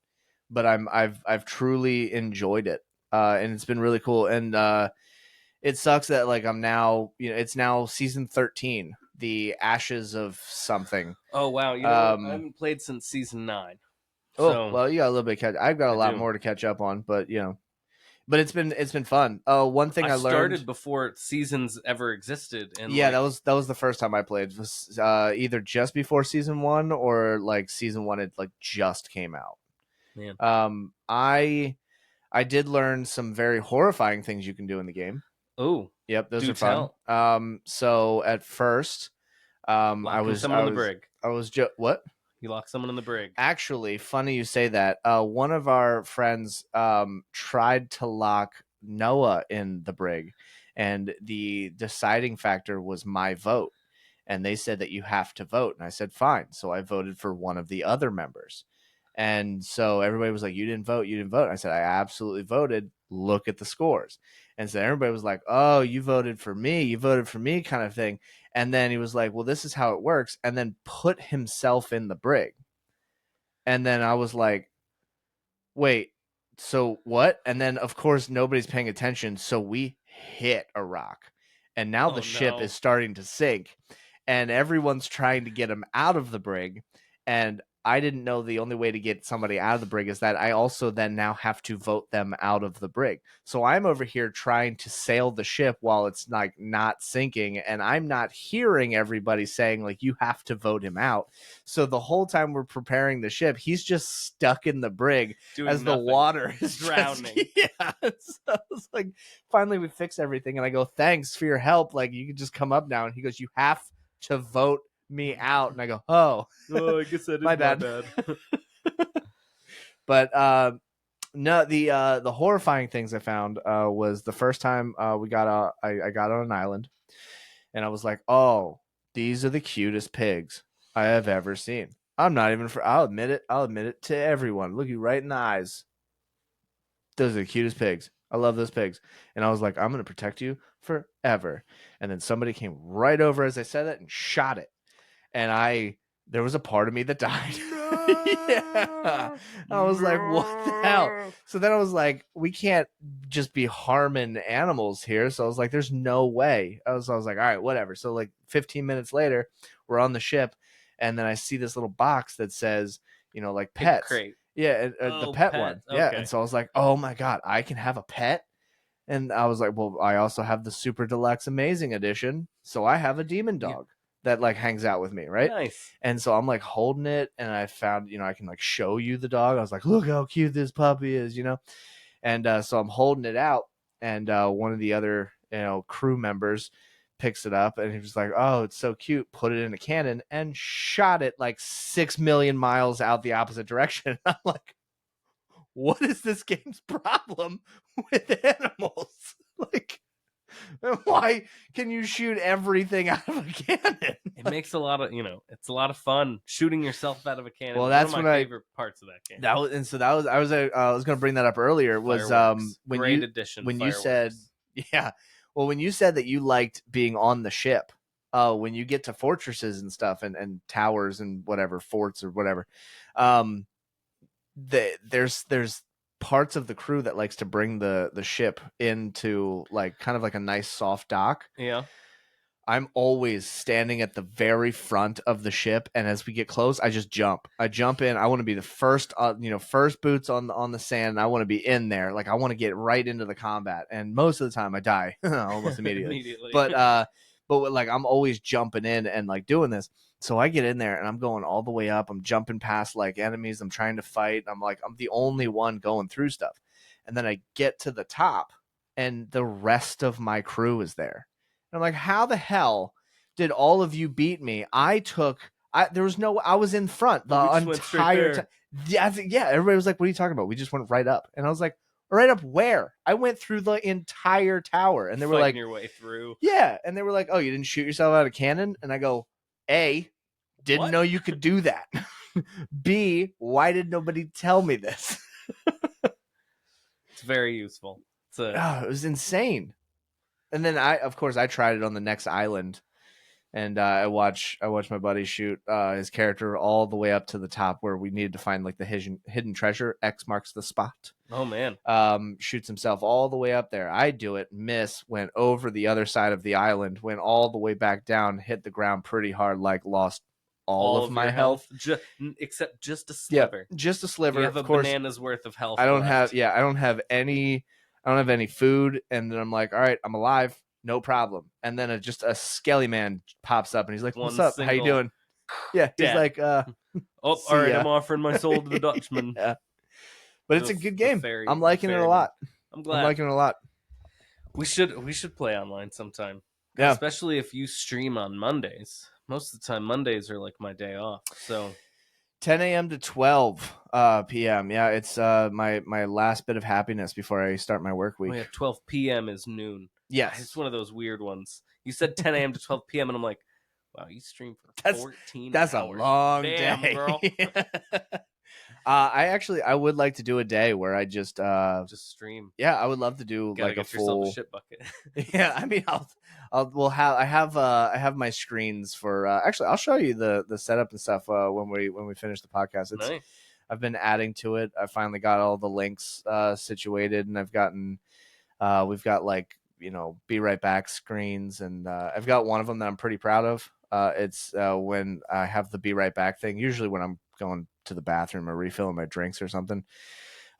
but I've truly enjoyed it, and it's been really cool. And it sucks that like I'm now, it's now season 13, the Ashes of something. Oh wow. You know what? I Um, haven't played since season 9. oh So well, you got a little bit. I've got a I lot do. more to catch up on, but but it's been fun. One thing I I learned. started before seasons ever existed, and Yeah, like that was the first time I played. It was either just before season one or like season one had like just came out. man. Um, I did learn some very horrifying things you can do in the game. Oh, Yep, those do are fun. tell. So at first, Locking someone in the brig. I was just what? You lock someone in the brig. Actually, funny you say that. One of our friends tried to lock Noah in the brig, and the deciding factor was my vote. And they said that you have to vote. And I said, fine. So I voted for one of the other members. And so everybody was like, you didn't vote. You didn't vote. And I said, I absolutely voted. Look at the scores. And so everybody was like, oh, you voted for me. You voted for me, kind of thing. And then he was like, well, this is how it works. And then put himself in the brig. And then I was like, wait, so what? And then, of course, nobody's paying attention. So we hit a rock. And now the Oh ship no. is starting to sink. And everyone's trying to get him out of the brig. And I didn't know the only way to get somebody out of the brig is that I also then now have to vote them out of the brig. So I'm over here trying to sail the ship while it's like not sinking, and I'm not hearing everybody saying like you have to vote him out. So the whole time we're preparing the ship, he's just stuck in the brig Doing as the nothing. water is just Drowning. yeah. So it's like finally we fix everything, and I go, thanks for your help. Like you can just come up now. And he goes, you have to vote me out. And I go, oh, Oh, I guess that my is my bad. bad. But no, the horrifying things I found was the first time I got on an island, and I was like, oh, these are the cutest pigs I have ever seen. I'm not even for. I'll admit it. I'll admit it to everyone. Look you right in the eyes. Those are the cutest pigs. I love those pigs. And I was like, I'm gonna protect you forever. And then somebody came right over as I said that and shot it. And there was a part of me that died. Yeah. No. I was like, what the hell? No. So then I was like, we can't just be harming animals here. So I was like, there's no way. I was like, all right, whatever. So like 15 minutes later, we're on the ship, and then I see this little box that says, like Pig pets. crate. Yeah, the Oh, pet one. pets. Yeah. And Okay. so I was like, oh my God, I can have a pet. And I was like, well, I also have the super deluxe amazing edition. So I have a demon You dog that like hangs out with me, right? Nice. And so I'm like holding it, and I found, I can like show you the dog. I was like, look how cute this puppy is, And so I'm holding it out, and one of the other crew members picks it up, and he was like, "Oh, it's so cute." Put it in a cannon and shot it like 6 million miles out the opposite direction. I'm like, "What is this game's problem with animals? Like, why can you shoot everything out of a cannon?" It makes a lot of, it's a lot of fun shooting yourself out of a cannon. Well, One of that's my when favorite parts of that game. I was going to bring that up earlier. Was Fireworks. when Great addition, you said, fireworks. yeah, well, when you said that you liked being on the ship, when you get to fortresses and stuff, and towers and whatever, forts or whatever, um, there's parts of the crew that likes to bring the ship into like kind of like a nice soft dock. Yeah. I'm always standing at the very front of the ship, and as we get close, I just jump. I jump in. I want to be the first, first boots on the sand. And I want to be in there, like I want to get right into the combat. And most of the time, I die almost immediately. Immediately. But like I'm always jumping in and like doing this. So I get in there and I'm going all the way up. I'm jumping past like enemies. I'm trying to fight. I'm the only one going through stuff, and then I get to the top, and the rest of my crew is there. I'm like, how the hell did all of you beat me? I was in front the We just went straight entire there. time. Yeah, everybody was like, what are you talking about? We just went right up. And I was like, right up where? I went through the entire tower. And they were Fighting like, your way through. yeah. And they were like, oh, you didn't shoot yourself out of a cannon? And I go, A, didn't What? know you could do that. B, why did nobody tell me this? It's very useful. It was insane. And then of course, I tried it on the next island, and I watched my buddy shoot his character all the way up to the top where we needed to find like the hidden treasure. X marks the spot. Oh man. Shoots himself all the way up there. I do it, miss, went over the other side of the island, went all the way back down, hit the ground pretty hard, like lost all of my your health. Except just a sliver. Yeah, just a sliver. You have a of course, banana's worth of health. I don't left. I don't have any food, and then I'm like, all right, I'm alive, no problem. And then just a skelly man pops up, and he's like, "What's up? How you doing?" Yeah, he's like, oh, all right, ya. I'm offering my soul to the Dutchman. Yeah. But it's a good game. I'm liking it a lot. I'm glad. I'm liking it a lot. We should play online sometime. Yeah. Especially if you stream on Mondays. Most of the time, Mondays are like my day off. So 10 a.m. to 12 p.m. Yeah, it's my last bit of happiness before I start my work week. Oh yeah, 12 p.m. is noon. Yes. It's one of those weird ones. You said 10 a.m. to 12 p.m. and I'm like, wow, you stream for 14 That's hours. A long Damn, day. Girl. I would like to do a day where I just stream. Yeah, I would love to do Gotta like a get yourself full a shit bucket. Yeah, I mean, I have my screens for actually I'll show you the setup and stuff when we finish the podcast. It's Nice. I've been adding to it. I finally got all the links situated, and I've gotten we've got like be right back screens, and I've got one of them that I'm pretty proud of. It's when I have the be right back thing, usually when I'm going to the bathroom or refilling my drinks or something.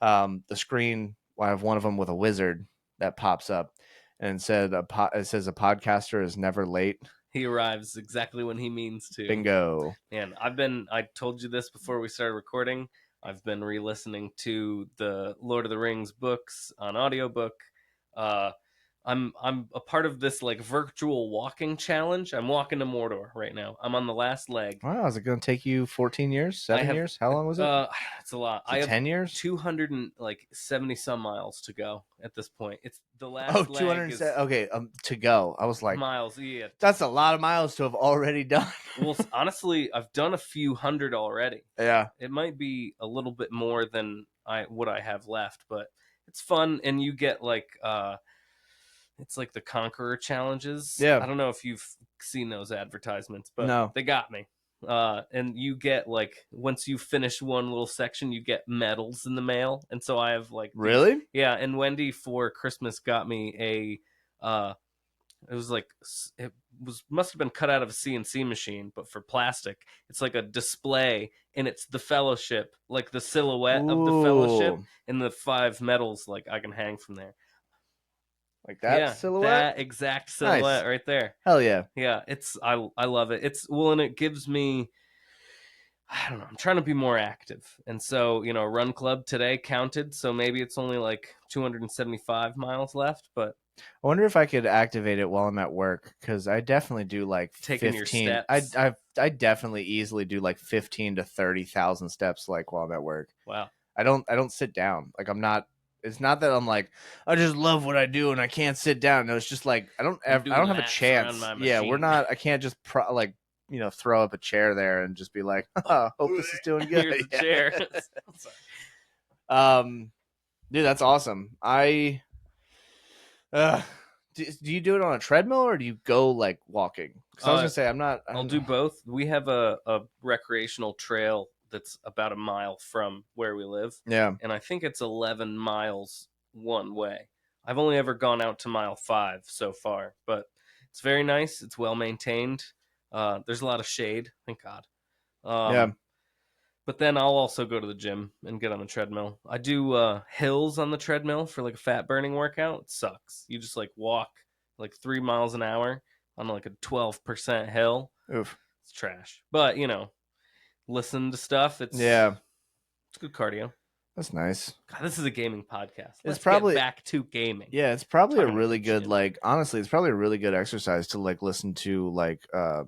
The screen, I have one of them with a wizard that pops up, and it says a podcaster is never late. He arrives exactly when he means to. Bingo. Man, I told you this before we started recording. I've been re-listening to the Lord of the Rings books on audiobook. I'm a part of this like virtual walking challenge. I'm walking to Mordor right now. I'm on the last leg. Wow, is it going to take you 14 years? 7 years? How long was it? It's a lot. I have 10 years? 270 some miles to go at this point. It's the last Oh, leg 270. Okay, to go. I was like, miles. Yeah. That's a lot of miles to have already done. Well, honestly, I've done a few hundred already. Yeah. It might be a little bit more than what I have left, but it's fun, and you get like it's like the Conqueror challenges. Yeah. I don't know if you've seen those advertisements, but No. They got me. And you get like once you finish one little section, you get medals in the mail, and so I have like Really? Yeah. And Wendy for Christmas got me a it was like must have been cut out of a CNC machine, but for plastic. It's like a display, and it's the Fellowship, like the silhouette of the Fellowship, and the 5 medals like I can hang from there. Like that Yeah, silhouette. that exact silhouette Nice. right there. Hell yeah. Yeah, I love it. It's well, and it gives me, I don't know. I'm trying to be more active, and so run club today counted. So maybe it's only like 275 miles left, but I wonder if I could activate it while I'm at work because I definitely do like taking your 15. steps. I definitely easily do like 15 to 30,000 steps like while I'm at work. Wow, I don't sit down. Like I'm not. It's not that I'm like I just love what I do and I can't sit down. No, it's just like I'm I doing don't have a laps around chance. my Yeah, we're machine. not. I can't just throw up a chair there and just be like, oh, hope this is doing good. Here's a Yeah. chair. Sorry. um, dude, that's awesome. Uh, do you do it on a treadmill or do you go like walking? Because I was Uh, gonna say I'm not. I'll I'm, do both. We have a recreational trail that's about a mile from where we live, yeah, and I think it's 11 miles one way. I've only ever gone out to mile 5 so far, but it's very nice. It's well maintained. There's a lot of shade, thank God. yeah, Um, but then I'll also go to the gym and get on the treadmill. I do hills on the treadmill for like a fat burning workout. It sucks. You just like walk like 3 miles an hour on like a 12% hill. oof, It's trash. But listen to stuff. yeah. It's good cardio. That's nice. God, this is a gaming podcast. It's Let's get probably back to gaming. Yeah, it's probably a Talking about really the good gym. honestly, it's probably a really good exercise to like listen to like a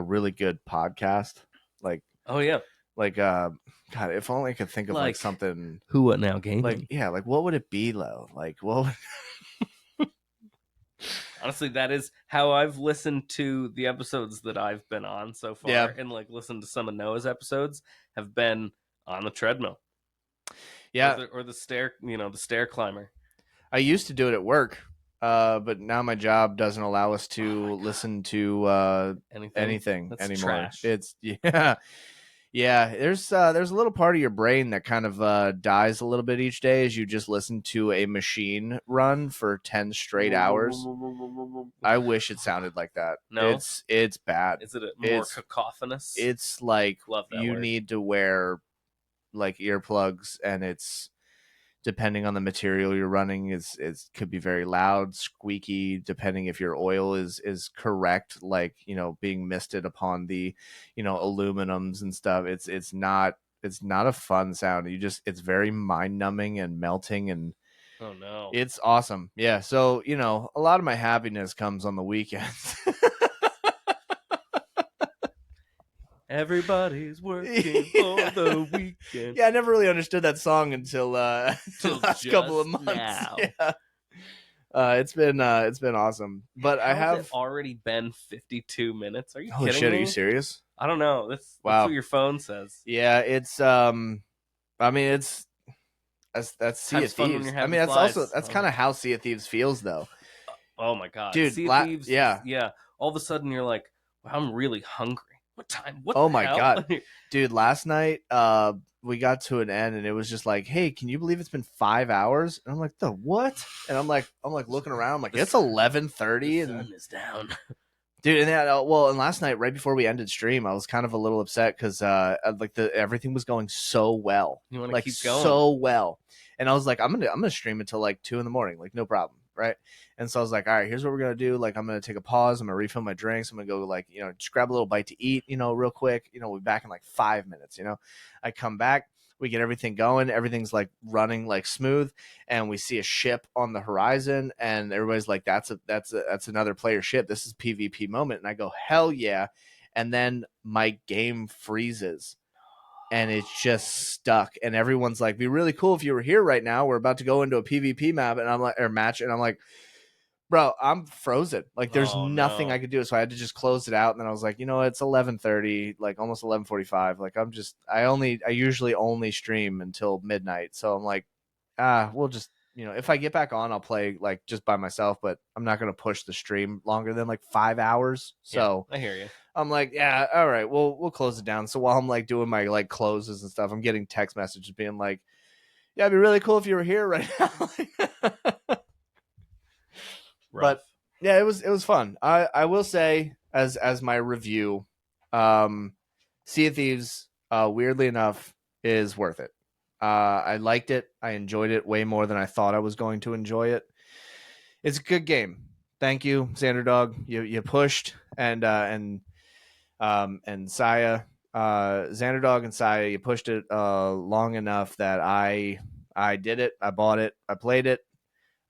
really good podcast. Like Oh yeah, like God, if only I could think of like like something who, what now like gaming. yeah, like what would it be though? Like what would, Honestly, that is how I've listened to the episodes that I've been on so far, yeah. and like listened to some of Noah's episodes have been on the treadmill or Yeah, the stair, the stair climber. I used to do it at work. But now my job doesn't allow us Oh my to god, listen to anything anything that's anymore. trash. It's yeah. Yeah, there's a little part of your brain that kind of dies a little bit each day as you just listen to a machine run for 10 straight hours. I wish it sounded like that. No, It's bad. is it more It's cacophonous? it's like Love that you word. need to wear like earplugs and it's depending on the material you're running is could be very loud, squeaky, depending if your oil is correct, like being misted upon the aluminums and stuff. It's not a fun sound. It's very mind numbing and melting, and Oh no. it's awesome. Yeah, so a lot of my happiness comes on the weekends. Everybody's working for the weekend. Yeah, I never really understood that song until the Till last couple of just months. now. Yeah. It's been awesome. But I How has it have already been 52 minutes? Are you holy kidding shit, are you me? serious? I don't know. That's what Wow. your phone says. Yeah, it's I mean that's Sea of Time's fun when Thieves. you're I having mean flies. that's Oh kind my of god. how Sea of Thieves feels though. Oh my god. Dude, Sea of Thieves. yeah. Yeah. All of a sudden you're like, wow, I'm really hungry. What time? What Oh the my hell? god. Dude, last night we got to an end and it was just like, "Hey, can you believe it's been 5 hours?" And I'm like, "The what?" And I'm like looking around, I'm like, "It's The 11:30." And sun is down. dude, and then, and last night, right before we ended stream, I was kind of a little upset because like the everything was going so well, You want to like keep going. so well, and I was like, I'm gonna stream until like 2 in the morning, like no problem, right? And so I was like, all right, here's what we're gonna do. Like, I'm gonna take a pause. I'm gonna refill my drinks. I'm gonna go like just grab a little bite to eat, real quick. We'll be back in like 5 minutes. I come back. We get everything going. Everything's like running like smooth, and we see a ship on the horizon, and everybody's like, that's another player ship. This is PvP moment. And I go, hell yeah. And then my game freezes and it's just stuck. And everyone's like, be really cool if you were here right now. We're about to go into a PvP map and I'm like, or match. And I'm like, bro, I'm frozen. Like there's Oh nothing I no. could do. So I had to just close it out. And then I was like, it's 11:30, like almost 11:45. Like I usually only stream until midnight. So I'm like, we'll just, if I get back on, I'll play like just by myself, but I'm not going to push the stream longer than like 5 hours. Yeah, So I hear you. I'm like, yeah, all right, we'll close it down. So while I'm like doing my like closes and stuff, I'm getting text messages being like, yeah, it'd be really cool if you were here right now. Rough. But yeah, it was fun. I will say as my review, um, Sea of Thieves, weirdly enough, is worth it. I liked it. I enjoyed it way more than I thought I was going to enjoy it. It's a good game. Thank you, Xander Dog. You pushed and Saya, Xander Dog and Saya. You pushed it long enough that I did it. I bought it. I played it.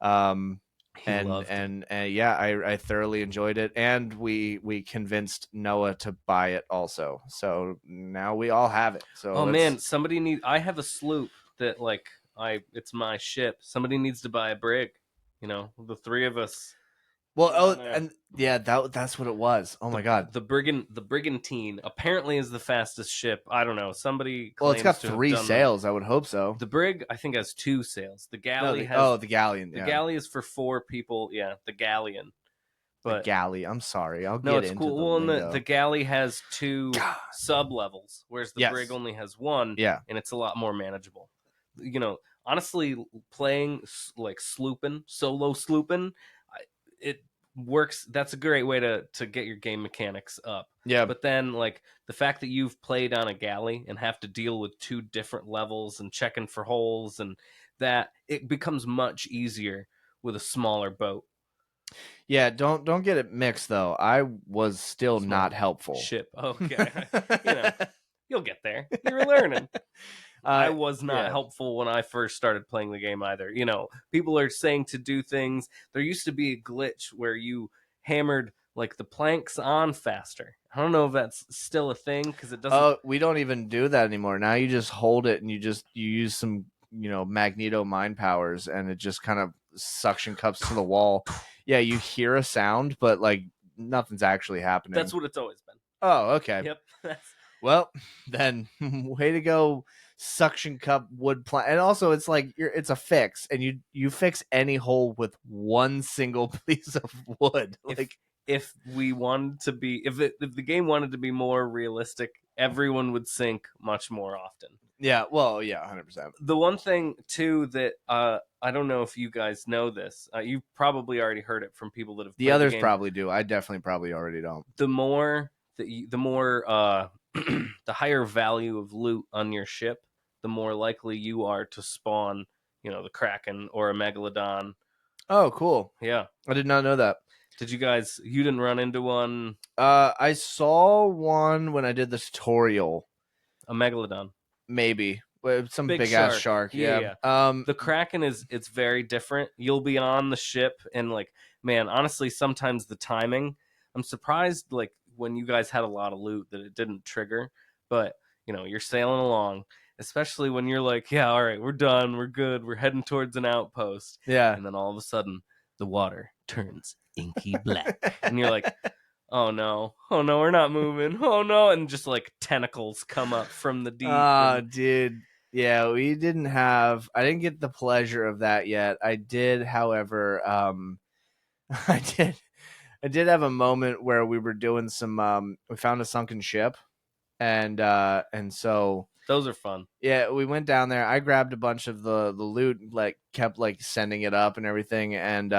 Um, He and loved it. and yeah, I thoroughly enjoyed it, and we convinced Noah to buy it also. So now we all have it. So Oh man, let's. somebody need. I have a sloop that like It's my ship. Somebody needs to buy a brig. The three of us Well, get on oh, there. and yeah, that's what it was. Oh The my god. the brigantine apparently is the fastest ship. I don't know. Somebody Well, it's claims got to have three done that. sails. I would hope so. The brig I think has two sails. The No, galley the has the galleon. the Yeah, galley is for four people. Yeah, the galleon. the But galley. I'm sorry. I'll no, get it's into cool. the Well, and the lingo. galley has two God. sub levels, whereas the brig Yes. only has one, Yeah. and it's a lot more manageable. Honestly, playing like slooping, solo slooping, it works. That's a great way to get your game mechanics up. Yeah. But then, like the fact that you've played on a galley and have to deal with two different levels and checking for holes, and that it becomes much easier with a smaller boat. Yeah. Don't get it mixed though. I was still not Smaller helpful. ship. Okay. you know, you'll get there. You're learning. I was not Yeah. helpful when I first started playing the game either. People are saying to do things. There used to be a glitch where you hammered like the planks on faster. I don't know if that's still a thing because it doesn't. Oh, we don't even do that anymore. Now you just hold it and you use some magneto mind powers and it just kind of suction cups to the wall. Yeah, you hear a sound, but like nothing's actually That's happening. what it's always been. Oh, okay. Yep. That's Well, then way to go, suction cup wood plank. And also, it's like it's a fix, and you fix any hole with one single piece of wood. if Like, if we wanted to be if the game wanted to be more realistic, everyone would sink much more often. yeah, well, yeah, 100%. The one thing too that I don't know if you guys know this. You've probably already heard it from people that have The played the others game. probably do. I definitely probably already don't. The more the higher value of loot on your ship, the more likely you are to spawn, the Kraken or a Megalodon. Oh, cool. Yeah. I did not know that. Did you guys? You didn't run into one, I saw one when I did the tutorial. a Megalodon, Maybe with some big big ass shark. shark. Yeah, Yeah. yeah. The Kraken it's very different. You'll be on the ship and like, man, honestly, sometimes the timing. I'm surprised like when you guys had a lot of loot that it didn't trigger, but you're sailing along, especially when you're like, yeah, all right, we're done, we're good, we're heading towards an outpost, Yeah. and then all of a sudden the water turns inky black, and you're like, oh no, oh no, we're not moving, oh no, and just like tentacles come up from the deep, Oh, and dude. Yeah, we didn't have. I didn't get the pleasure of that yet. I did, however. I did. I did have a moment where we were doing some. We found a sunken ship, and so those are fun. yeah, we went down there. I grabbed a bunch of the loot, like kept like sending it up and everything. And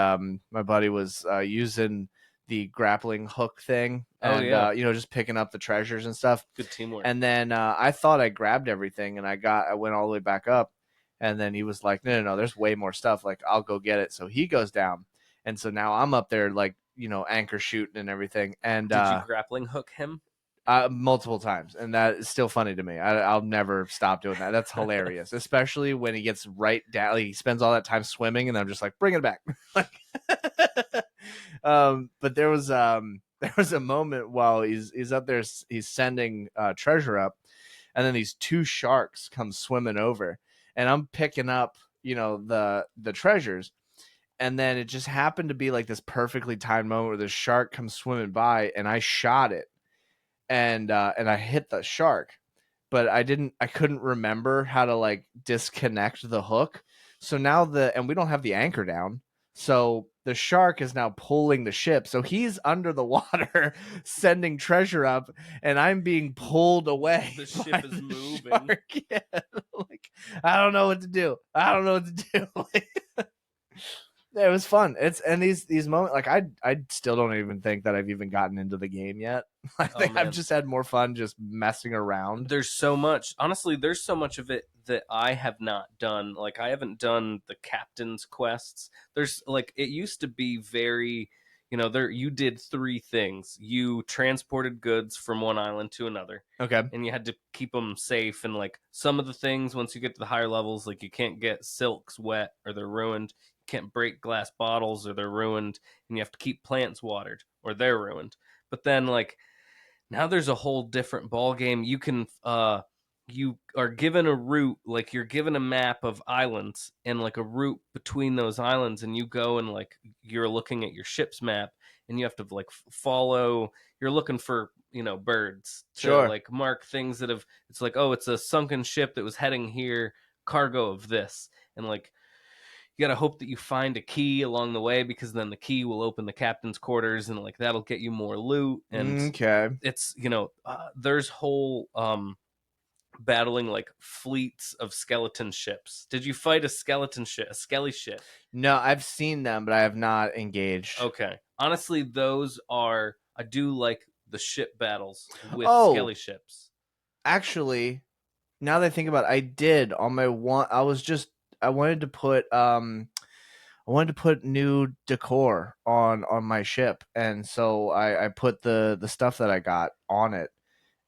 my buddy was using the grappling hook thing, Oh and yeah, just picking up the treasures and stuff. good teamwork. And then I thought I grabbed everything, and I went all the way back up, and then he was like, no, there's way more stuff. Like I'll go get it. So he goes down, and so now I'm up there like anchor shooting and everything, and Did you grappling hook him? multiple times, and that is still funny to me. I'll never stop doing that. That's hilarious, especially when he gets right down. Like, he spends all that time swimming, and I'm just like, bring it back. Like, but there was a moment while he's up there, he's sending treasure up, and then these two sharks come swimming over, and I'm picking up the treasures, and then it just happened to be like this perfectly timed moment where the shark comes swimming by, and I shot it, and I hit the shark, but I couldn't remember how to like disconnect the hook. So now and we don't have the anchor down. So the shark is now pulling the ship. So he's under the water sending treasure up, and I'm being pulled away. The ship is moving. Shark. Yeah. Like, I don't know what to do. I don't know what to do. Yeah, it was fun. It's and these moments like I still don't even think that I've even gotten into the game yet. I Oh think I've man, just had more fun just messing around. there's so much. Honestly, there's so much of it that I have not done. Like I haven't done the captain's quests. There's like it used to be very, there you did three things. You transported goods from one island to another, Okay. and you had to keep them safe. And like some of the things, once you get to the higher levels, like you can't get silks wet or they're ruined. You can't break glass bottles or they're ruined, and you have to keep plants watered or they're ruined. But then like now there's a whole different ball game. You are given a route, like you're given a map of islands and like a route between those islands, and you go and like you're looking at your ship's map, and you have to like follow. You're looking for birds to Sure. like mark things that have. It's like, oh, it's a sunken ship that was heading here, cargo of this, and like you got to hope that you find a key along the way, because then the key will open the captain's quarters, and like that'll get you more loot. And Okay. it's there's whole battling like fleets of skeleton ships. Did you fight a skeleton ship, a skelly ship? No, I've seen them, but I have not engaged. Okay, honestly, those are, I do like the ship battles with Oh, skelly ships. actually, now that I think about it, I did on my one. I wanted to put I wanted to put new decor on my ship, and so I put the stuff that I got on it,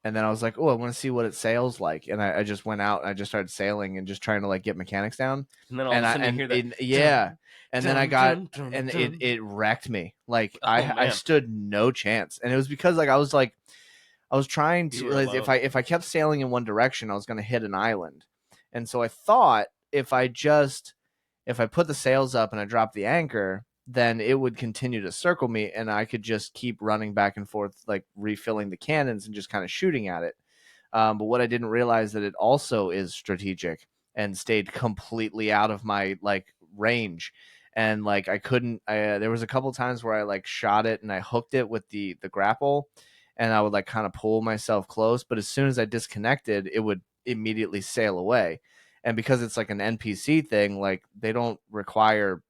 and then I was like, oh, I want to see what it sails like, and I just went out and I just started sailing and just trying to like get mechanics down, And then all of and a I sudden you hear that yeah, dun and then I dun got dun dun and dun. it wrecked me. Like Oh I man, stood no chance, and it was because like I was trying you to were like, alone. if I kept sailing in one direction, I was going to hit an island, and so I thought if I put the sails up and I dropped the anchor, then it would continue to circle me, and I could just keep running back and forth, like refilling the cannons and just kind of shooting at it. But what I didn't realize that it also is strategic and stayed completely out of my like range. And like I couldn't. There was a couple times where I like shot it and I hooked it with the grapple, and I would like kind of pull myself close. But as soon as I disconnected, it would immediately sail away. And because it's like an NPC thing, like they don't require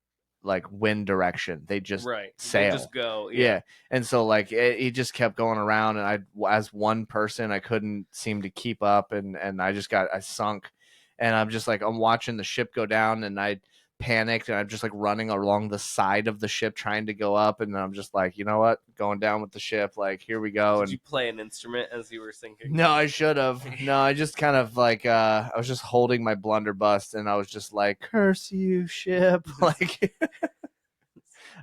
like wind direction; they just Right, they just sail. go. Yeah. Yeah, and so like it just kept going around, and as one person I couldn't seem to keep up, and I sunk, and I'm just like I'm watching the ship go down, and I panicked, and I'm just like running along the side of the ship trying to go up, and I'm just like, you know what, going down with the ship, like here we go. Did And you play an instrument as you were sinking? no, I should have. No, I just kind of like I was just holding my blunderbuss, and I was just like, curse you, ship. Like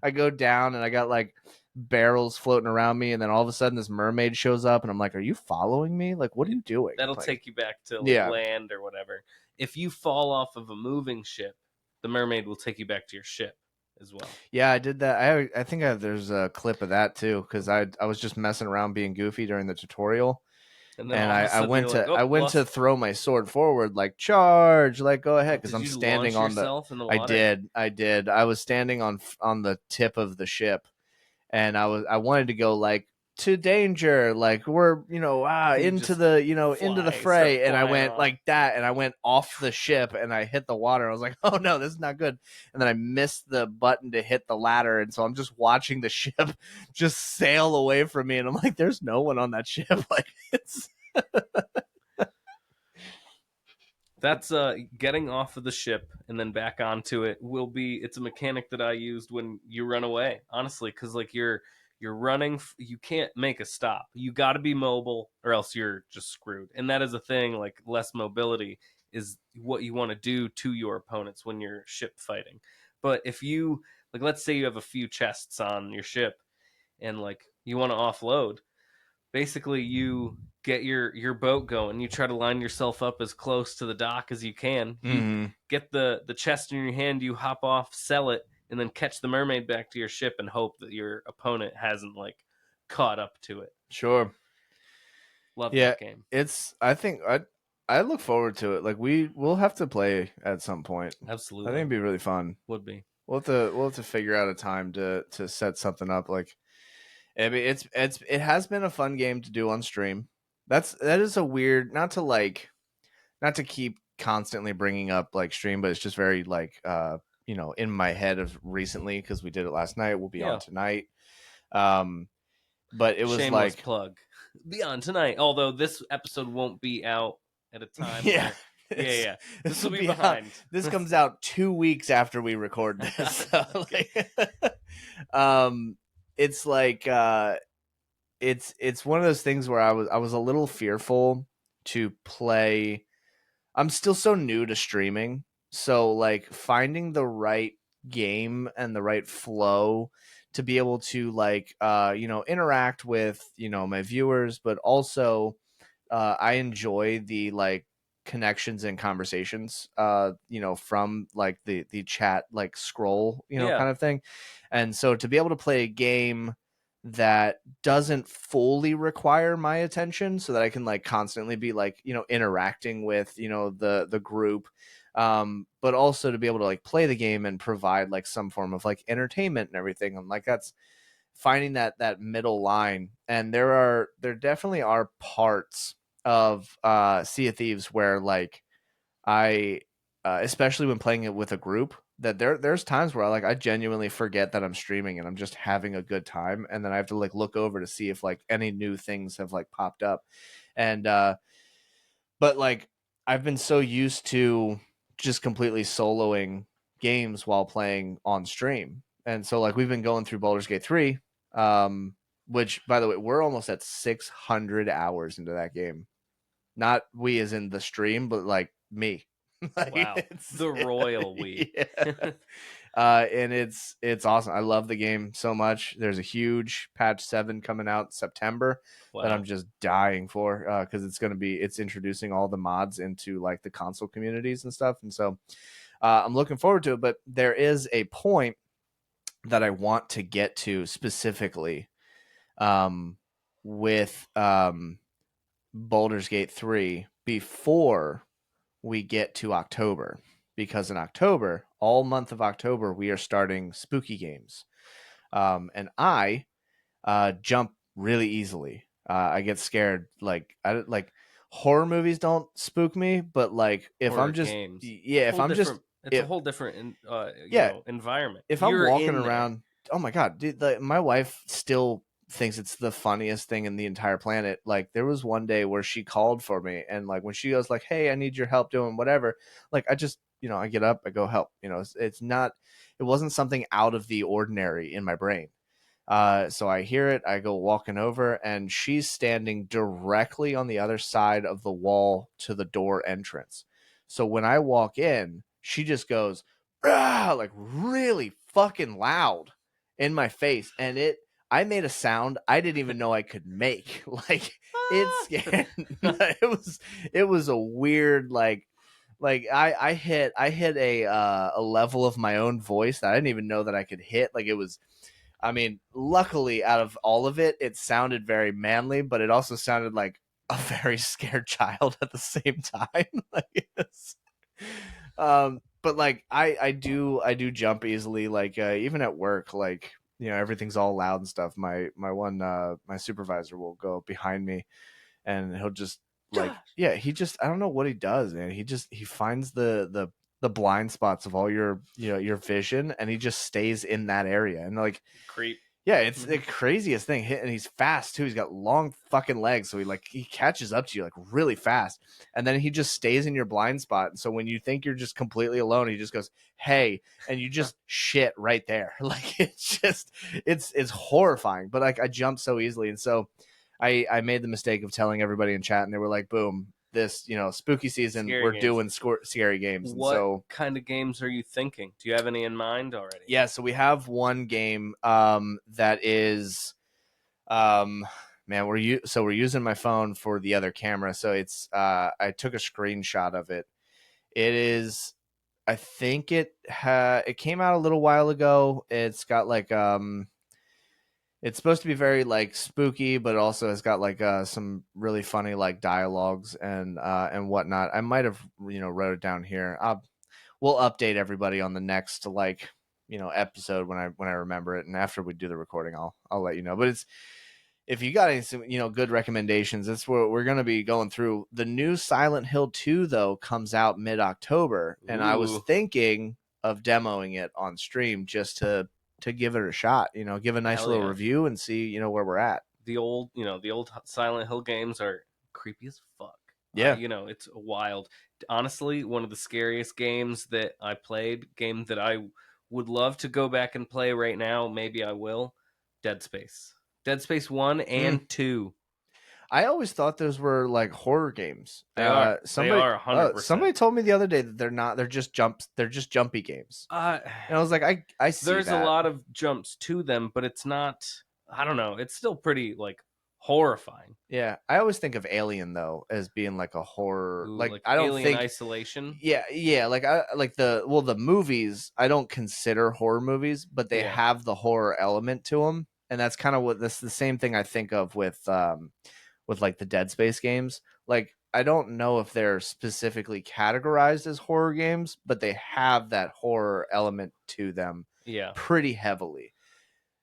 I go down, and I got like barrels floating around me, and then all of a sudden this mermaid shows up, and I'm like, are you following me? Like, what are you doing? That'll Like, take you back to like yeah. land or whatever. If you fall off of a moving ship, the mermaid will take you back to your ship as well. Yeah, I did that. I think there's a clip of that too, because I was just messing around being goofy during the tutorial, And then and all of a I sudden went you're like, to oh, lost. throw my sword forward, like charge, like go ahead, because Did I'm you standing launch on the. yourself in the water? I did. I was standing on the tip of the ship, and I wanted to go like to danger, like we're And you into just the into the start fray, and I flying went off. like that, and I went off the ship, and I hit the water. I was like, oh no, this is not good. And then I missed the button to hit the ladder, and so I'm just watching the ship just sail away from me, and I'm like, there's no one on that ship. Like it's That's getting off of the ship and then back onto it will be, it's a mechanic that I used when you run away, honestly, cuz like you're running, you can't make a stop. You got to be mobile or else you're just screwed. And that is a thing, like less mobility is what you want to do to your opponents when you're ship fighting. But if you, like, let's say you have a few chests on your ship and like you want to offload, basically you get your boat going, you try to line yourself up as close to the dock as you can, you mm-hmm. get the chest in your hand, you hop off, sell it, and then catch the mermaid back to your ship and hope that your opponent hasn't like caught up to it. Sure. Love Yeah, that game. it's. I think I look forward to it. Like we'll have to play at some point. I think Absolutely. it'd be really fun. Would be. We'll have to figure out a time to set something up. Like I mean, it has been a fun game to do on stream. That is a weird, not to keep constantly bringing up like stream, but it's just very like in my head of recently because we did it last night. We'll be on Yeah. tonight. Um, but it was Shameless like, plug. Be on tonight. Although this episode won't be out at a time yeah, where. Yeah, this yeah. This this will will be be out. behind. This comes out 2 weeks after we record this. So Okay. like, um, it's like it's one of those things where I was a little fearful to play. I'm still so new to streaming, so like finding the right game and the right flow to be able to like interact with my viewers, but also I enjoy the like connections and conversations from like the chat like scroll Yeah. kind of thing. And so to be able to play a game that doesn't fully require my attention so that I can like constantly be like interacting with the group, but also to be able to like play the game and provide like some form of like entertainment and everything. And like that's finding that middle line. And there definitely are parts of Sea of Thieves where like I especially when playing it with a group, that there's times where I genuinely forget that I'm streaming and I'm just having a good time, and then I have to like look over to see if like any new things have like popped up. And but like I've been so used to just completely soloing games while playing on stream. And so like we've been going through Baldur's Gate 3, um which by the way, we're almost at 600 hours into that game. Not we as in the stream, but like me. Like Wow. it's The royal we. yeah. And it's awesome. I love the game so much. There's a huge patch 7 coming out in September that I'm Wow. just dying for because it's introducing all the mods into like the console communities and stuff. And so I'm looking forward to it. But there is a point that I want to get to specifically um, with Baldur's Gate 3 before we get to October, because in October, all month of October, we are starting spooky games. And I jump really easily. I get scared. Like I like horror movies don't spook me, but like if Horror I'm just games. yeah, if Whole I'm just different. It's a if whole different, yeah, environment. if I'm You're walking in there. around, oh my god, dude, my wife still thinks it's the funniest thing in the entire planet. Like there was one day where she called for me, and like when she goes like, "Hey, I need your help doing whatever," like I just I get up, I go help. It's not, it wasn't something out of the ordinary in my brain. So I hear it. I go walking over, and she's standing directly on the other side of the wall to the door entrance. So when I walk in, she just goes, "Ah," like really fucking loud in my face, and I made a sound I didn't even know I could make. Like it scared. It was a weird like I hit a level of my own voice that I didn't even know that I could hit. Like it was, I mean, luckily, out of all of it, it sounded very manly, but it also sounded like a very scared child at the same time. Like, but like I do jump easily. Like even at work, like everything's all loud and stuff. My supervisor will go behind me, and he'll just like Josh. yeah, he just, I don't know what he does, man. He finds the blind spots of all your vision, and he just stays in that area. And like Creep. yeah, it's the Mhm. craziest thing. And he's fast too. He's got long fucking legs, so he catches up to you like really fast, and then he just stays in your blind spot. And so when you think you're just completely alone, he just goes, "Hey," and you just shit right there. Like it's horrifying. But like I jump so easily, and so I made the mistake of telling everybody in chat, and they were like, "Boom, this spooky season, Scary we're games. doing scary games." And What so kind of games are you thinking? Do you have any in mind already? yeah, so we have one game that is man, we're using my phone for the other camera, so it's I took a screenshot of it. It is, I think it came out a little while ago. It's got like it's supposed to be very like spooky, but also has got like some really funny like dialogues and whatnot. I might have wrote it down here. We'll update everybody on the next like episode when I remember it, and after we do the recording, I'll let you know. But it's, if you got any good recommendations, that's what we're going to be going through. The new Silent Hill 2 though comes out mid-October, and I was Ooh. thinking of demoing it on stream just to give it a shot. You know, give a nice Hell little yeah. review and see where we're at. The old Silent Hill games are creepy as fuck. Yeah. It's wild. Honestly, one of the scariest games that I played, game that I would love to go back and play right now. Maybe I will. Dead Space. Dead Space 1 Mm. and 2. I always thought those were like horror games. They are. They Somebody are 100%. somebody told me the other day that they're not. They're just jumps. They're just jumpy games. Uh, And I was like, I see there's a that. lot of jumps to them, but it's not. I don't know. It's still pretty like horrifying. Yeah, I always think of Alien though as being like a horror. Ooh, Like like I don't Alien think. Isolation. Yeah, yeah. Like I like the movies. I don't consider horror movies, but they Yeah, have the horror element to them, and that's kind of what this the same thing I think of with like the Dead Space games. Like I don't know if they're specifically categorized as horror games, but they have that horror element to them yeah. pretty heavily.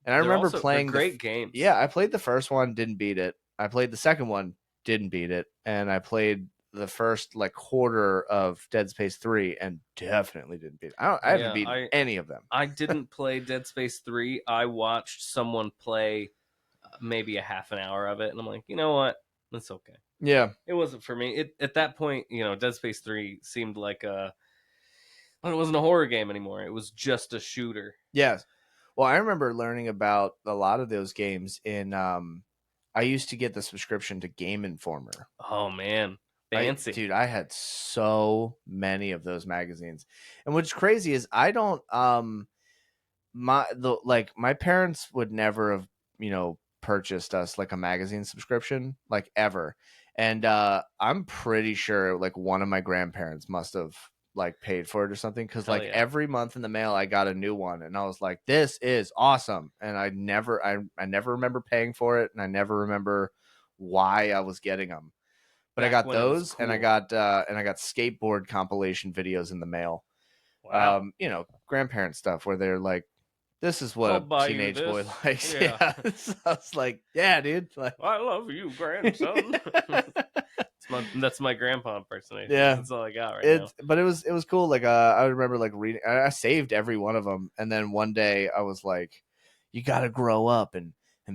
And I remember They're playing great games. yeah, I played the first one, didn't beat it. I played the second one, didn't beat it, and I played the first like quarter of Dead Space 3 and definitely didn't beat it. I haven't Yeah, beaten any of them. I didn't play Dead Space 3. I watched someone play maybe a half an hour of it, and I'm like, you know what? That's okay. Yeah. It wasn't for me. It at that point, Dead Space 3 seemed like well, it wasn't a horror game anymore. It was just a shooter. Yes. Well, I remember learning about a lot of those games in I used to get the subscription to Game Informer. Oh man, fancy. I had so many of those magazines. And what's crazy is I don't my parents would never have purchased us like a magazine subscription like ever, and I'm pretty sure like one of my grandparents must have like paid for it or something, because Hell like yeah, every month in the mail I got a new one and I was like, this is awesome, and I never remember paying for it, and I never remember why I was getting them, but I back got when it was those, cool. and I got skateboard compilation videos in the mail. Wow. Grandparent stuff where they're like, this is what I'll a buy you teenage boy this. likes. Yeah. Yeah. So I was like, yeah, dude. Like, I love you, grandson. That's my grandpa impersonation. yeah. That's all I got right now. But it was cool. Like, I remember like reading, I saved every one of them. And then one day I was like, you got to grow up and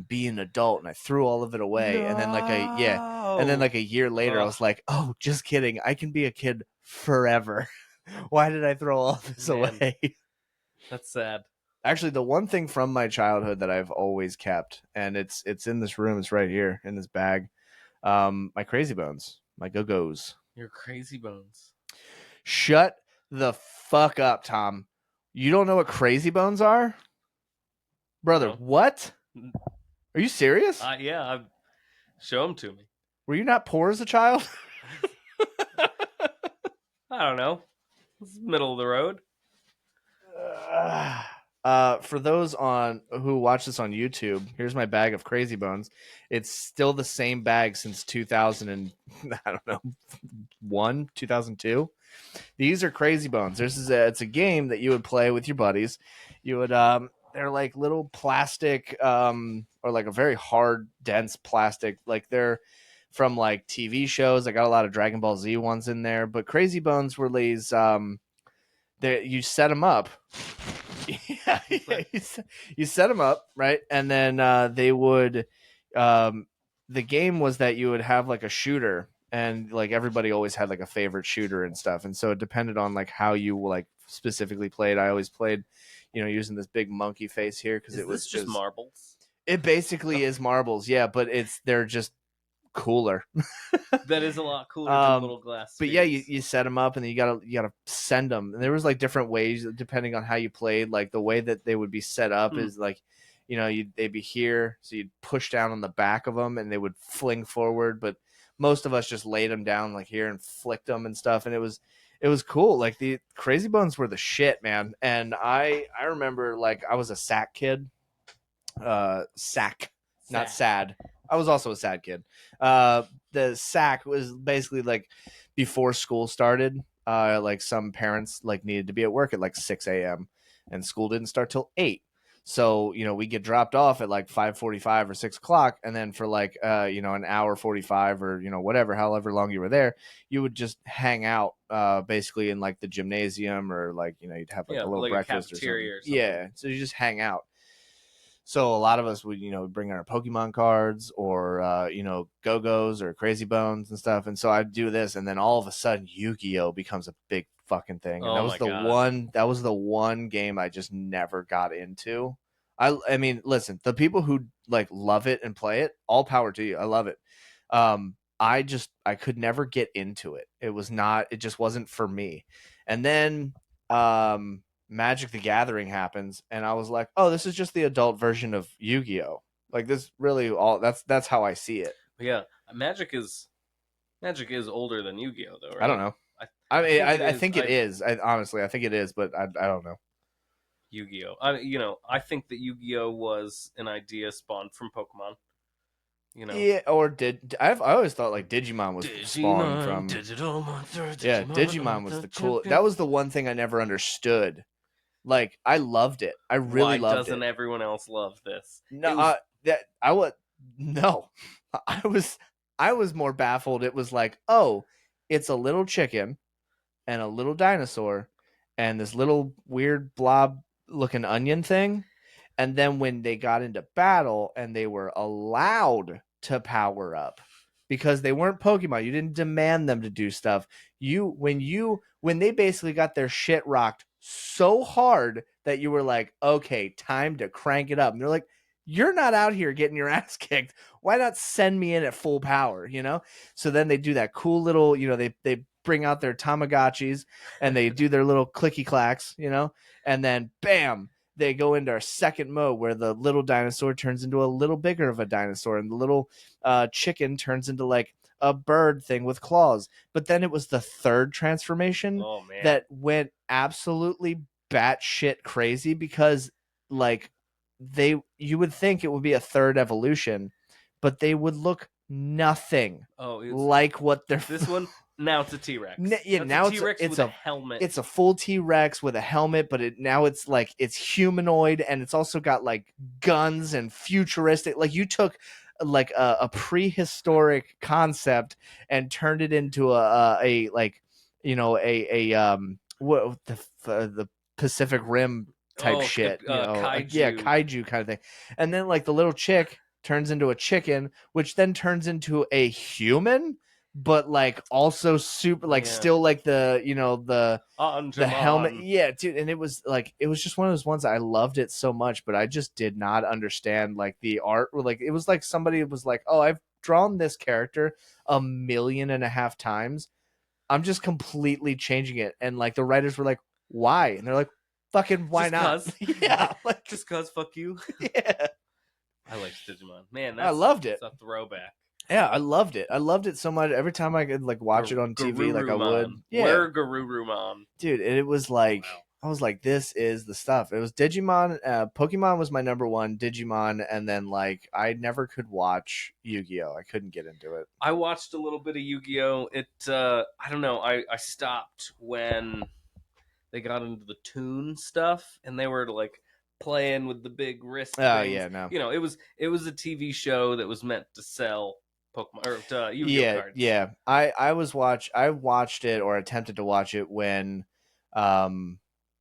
be an adult. And I threw all of it away. And then and then No. like a year later, I Ugh, was like, oh, just kidding. I can be a kid forever. Why did I throw all this man, away? that's sad. Actually, the one thing from my childhood that I've always kept, and it's in this room, it's right here in this bag. My Crazy Bones, my Go-Go's. You're crazy bones. Shut the fuck up, Tom. You don't know what Crazy Bones are, brother? No. What? Are you serious? Yeah. Show them to me. Were you not poor as a child? I don't know. It's middle of the road. For those on who watch this on YouTube, here's my bag of Crazy Bones. It's still the same bag since 2000 and I don't know 2002. These are Crazy Bones. It's a game that you would play with your buddies. You would they're like little plastic or like a very hard dense plastic, like they're from like TV shows. I got a lot of Dragon Ball Z ones in there, but Crazy Bones were these you set them up. Yeah, you set them up, right? And then they would the game was that you would have like a shooter, and like everybody always had like a favorite shooter and stuff, and so it depended on like how you like specifically played. I always played using this big monkey face here because Is this just marbles? it basically is marbles, yeah, but they're just cooler. That is a lot cooler than Um, little glass but yeah, spheres. you set them up, and then you gotta send them. And there was like different ways depending on how you played. Like the way that they would be set up Hmm. is like, they'd be here, so you'd push down on the back of them, and they would fling forward. But most of us just laid them down like here and flicked them and stuff, and it was cool. Like the Crazy Bones were the shit, man. And I remember like I was a sack kid, sack, not Sad. sad. I was also a sad kid. The sack was basically like before school started. Like some parents like needed to be at work at like 6 a.m. and school didn't start till 8. So, we get dropped off at like 5:45 or 6 o'clock. And then for like, an hour 45 or, whatever, however long you were there, you would just hang out, basically in like the gymnasium or like, you'd have like Yeah, a little like a breakfast or something. cafeteria or something. Yeah. So you just hang out. So a lot of us would, bring our Pokemon cards or, Go-Go's or Crazy Bones and stuff. And so I'd do this. And then all of a sudden Yu-Gi-Oh becomes a big fucking thing. And Oh my god. that was the one game I just never got into. I mean, listen, the people who like love it and play it, all power to you. I love it. I could never get into it. It just wasn't for me. And then, Magic the Gathering happens, and I was like, "Oh, this is just the adult version of Yu-Gi-Oh." Like this, really, all that's how I see it. But yeah, Magic is older than Yu-Gi-Oh though, I don't right? know. I I I mean, think it I is. think it is. Honestly, I think it is, but I don't know. Yu-Gi-Oh. I think that Yu-Gi-Oh was an idea spawned from Pokemon. You know, Yeah, or I always thought like Digimon was spawned Digimon, from. digital monster, Yeah, Digimon Digimon of was the the cool. champion. That was the one thing I never understood. Like I loved it. I really Why loved doesn't it. everyone else love this? No, It was that I would no. I was I was more baffled. It was like, oh, it's a little chicken and a little dinosaur and this little weird blob looking onion thing. And then when they got into battle and they were allowed to power up because they weren't Pokemon, you didn't demand them to do stuff. When they basically got their shit rocked so hard that you were like, okay, time to crank it up. And they're like, you're not out here getting your ass kicked. Why not send me in at full power? So then they do that cool little, they bring out their Tamagotchis and they do their little clicky clacks, and then bam, they go into our second mode where the little dinosaur turns into a little bigger of a dinosaur and the little chicken turns into like a bird thing with claws. But then it was the third transformation oh man. that went absolutely batshit crazy because like you would think it would be a third evolution, but they would look nothing Oh, it's like what they're this one. Now it's a T Rex. yeah, That's a now T Rex with a helmet. it's a full T-Rex with a helmet, but now it's like it's humanoid and it's also got like guns and futuristic. Like you took like a prehistoric concept and turned it into a like what the Pacific Rim type Oh, shit, yeah, kaiju. kaiju kind of thing. And then like the little chick turns into a chicken, which then turns into a human, but like also super like Yeah. still like the helmet. Anjuman. Yeah, dude, and it was just one of those ones I loved it so much, but I just did not understand like the art. Like it was like somebody was like, "Oh, I've drawn this character 1.5 million times. I'm just completely changing it." And like the writers were like, "Why?" And they're like, "Fucking why Just not?" cause. Yeah, like Just cause. Fuck you. yeah. I like Digimon. Man, I loved that's it. a throwback. Yeah, I loved it. I loved it so much. Every time I could like watch it on TV, like I would. Garurumon. Yeah, Where Garurumon? dude, and it was like Wow. I was like, this is the stuff. It was Digimon. Pokemon was my number one. Digimon, and then like I never could watch Yu-Gi-Oh. I couldn't get into it. I watched a little bit of Yu-Gi-Oh. I don't know. I stopped when they got into the Toon stuff and they were like playing with the big wrist Oh things. yeah, no. It was a TV show that was meant to sell Pokemon or Yu-Gi-Oh Yeah, cards. yeah. I watched it or attempted to watch it when um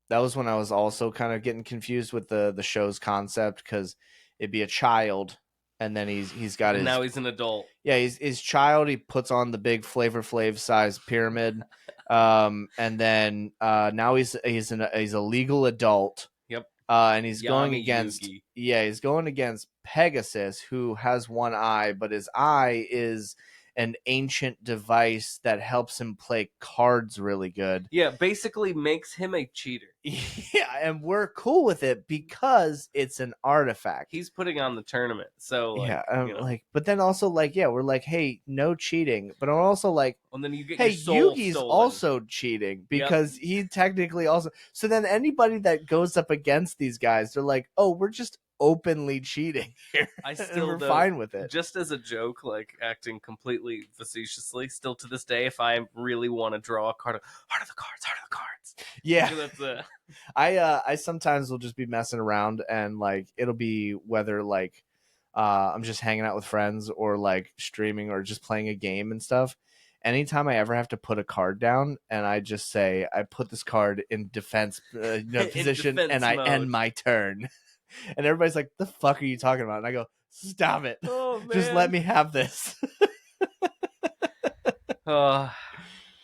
that was when I was also kind of getting confused with the show's concept because it'd be a child and then he's got And his now he's an adult. yeah, he's his child. He puts on the big Flavor Flav size pyramid, and then now he's a legal adult, Yep. and he's going Yami against Yugi. he's going against Pegasus, who has one eye, but his eye is an ancient device that helps him play cards really good. Yeah, basically makes him a cheater. Yeah, and we're cool with it because it's an artifact. He's putting on the tournament, so like Yeah, you know, like, but then also like, yeah, we're like, hey, no cheating, but I'm also like, and then you get hey, your soul Yugi's stolen. also cheating Yep. because he technically also. So then anybody that goes up against these guys, they're like, oh, openly cheating here, I and still we're though, fine with it. just as a joke, like acting completely facetiously, still to this day, if I really want to draw a card, heart of the cards, heart of the cards. Yeah, That's a I sometimes will just be messing around, and like it'll be whether like I'm just hanging out with friends or like streaming or just playing a game and stuff. Anytime I ever have to put a card down, and I just say I put this card in defense in position and defense I end mode. my turn, and everybody's like, "The fuck are you talking about?" And I go, "Stop it, Oh just let man. me have this." Oh,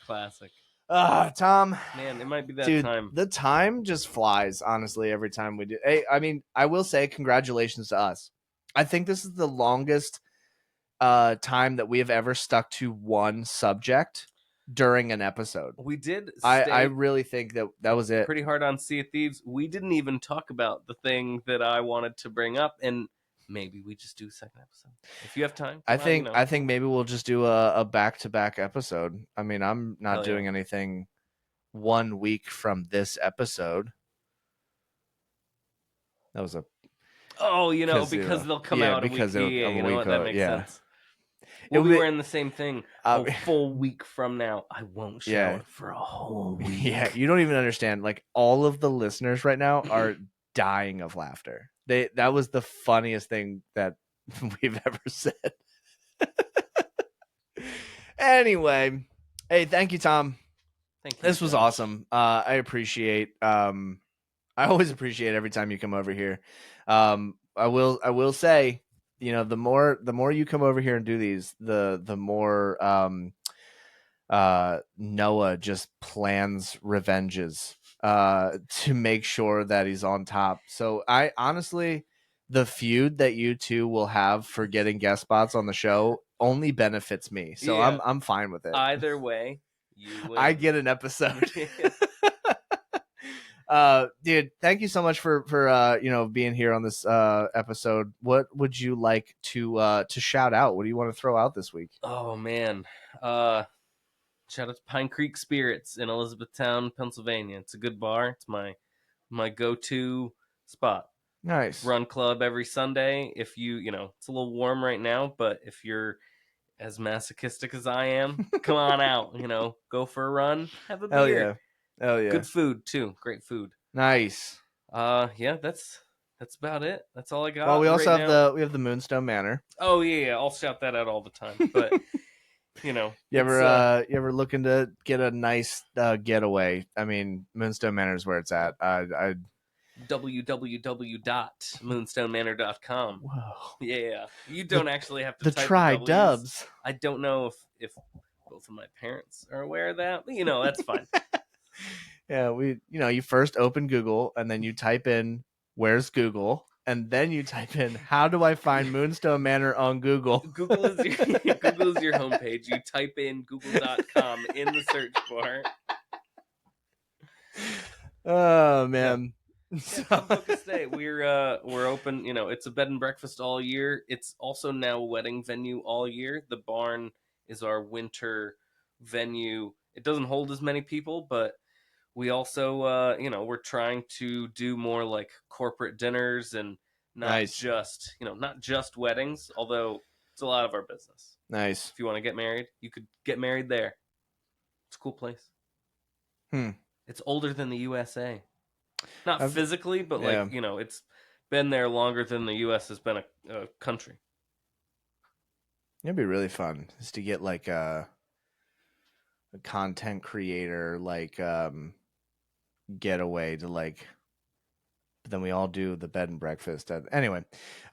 classic. Tom, Man, it might be that dude, time. the time just flies. Honestly, every time we do. Hey, I mean, I will say congratulations to us. I think this is the longest time that we have ever stuck to one subject during an episode. We did I stay really think that that was it. pretty hard on Sea of Thieves. We didn't even talk about the thing that I wanted to bring up, and maybe we just do a second episode. If you have time, come on, I think maybe we'll just do a back to back episode. I mean, I'm not hell yeah. doing anything 1 week from this episode. That was a Oh, because because they'll come yeah, out a week. because Yeah, a you know week what? That makes yeah. sense. It We'll would be be, wearing the same thing uh, a full week from now. I won't yeah. shower for a whole week. Yeah, you don't even understand. Like all of the listeners right now are dying of laughter. That was the funniest thing that we've ever said. Anyway, hey, thank you, Tom. Thank you, This was Josh. awesome. I appreciate. I always appreciate every time you come over here. I will say, the more you come over here and do these, the more Noah just plans revenges to make sure that he's on top. So I honestly, the feud that you two will have for getting guest spots on the show only benefits me. So Yeah. I'm fine with it. Either way, you I win. get an episode. Yeah. Dude, thank you so much for being here on this episode. What would you like to shout out? What do you want to throw out this week? Oh man. Uh Shout out to Pine Creek Spirits in Elizabethtown, Pennsylvania. It's a good bar. It's my go-to spot. Nice. Run club every Sunday. If it's a little warm right now, but if you're as masochistic as I am, come on out. Go for a run, have a Hell beer. yeah. Hell yeah. Good food too. Great food. Nice. Yeah, that's about it. That's all I Well, got we also right have now. the Moonstone Manor. Oh yeah, I'll shout that out all the time. But You it's ever looking to get a nice getaway? I mean, Moonstone Manor is where it's at. I www.moonstonemanor.com. Whoa. Yeah, you don't actually have to The type the Tri W's. Dubs. I don't know if both of my parents are aware of that, but that's fine. Yeah, you first open Google and then you type in where's Google and then you type in how do I find Moonstone Manor on Google. Google is your homepage. You type in google.com in the search bar. Oh man. Yeah, come book a stay. We're open. It's a bed and breakfast all year. It's also now a wedding venue all year. The barn is our winter venue. It doesn't hold as many people, but we also we're trying to do more like corporate dinners and not Nice. just weddings, although it's a lot of our business. Nice. If you want to get married, you could get married there. It's a cool place. It's older than the USA. Not physically, but yeah. it's been there longer than the U.S. has been a country. It'd be really fun just to get like a content creator like getaway to like. But then we all do the bed and breakfast. Anyway,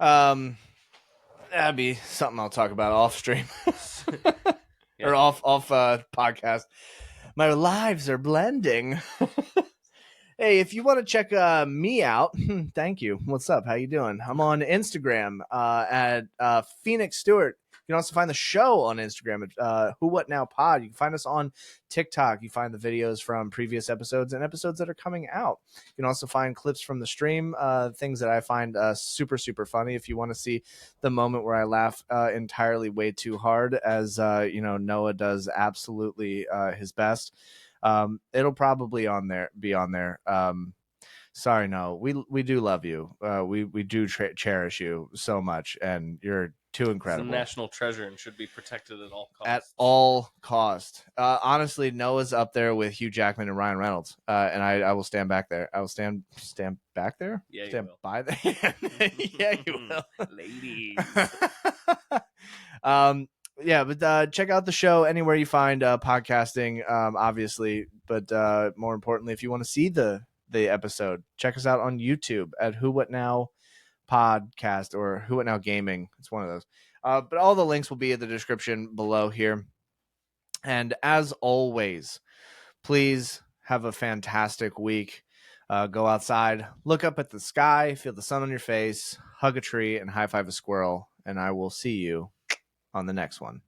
that'd be something I'll talk about off stream Yeah. or off podcast. My lives are blending. Hey, if you want to check me out, thank you. What's up? How you doing? I'm on Instagram at Phoenix Stewart. You can also find the show on Instagram at Who What Now Pod. You can find us on TikTok. You find the videos from previous episodes and episodes that are coming out. You can also find clips from the stream, things that I find super, super funny. If you want to see the moment where I laugh entirely way too hard, as Noah does absolutely his best. It'll probably be on there. Sorry, no. We do love you. We do cherish you so much, and you're too He's a incredible national treasure and should be protected at all at costs. all cost. Honestly, Noah's up there with Hugh Jackman and Ryan Reynolds, and I will stand back there. I will stand back there. Yeah, you Stand will. by there. Yeah, you will. Ladies. um, yeah, but check out the show anywhere you find podcasting, obviously. But more importantly, if you want to see the episode, check us out on YouTube at Who What Now Podcast or Who What Now Gaming. It's one of those. But all the links will be in the description below here. And as always, please have a fantastic week. Go outside, look up at the sky, feel the sun on your face, hug a tree, and high five a squirrel. And I will see you on the next one.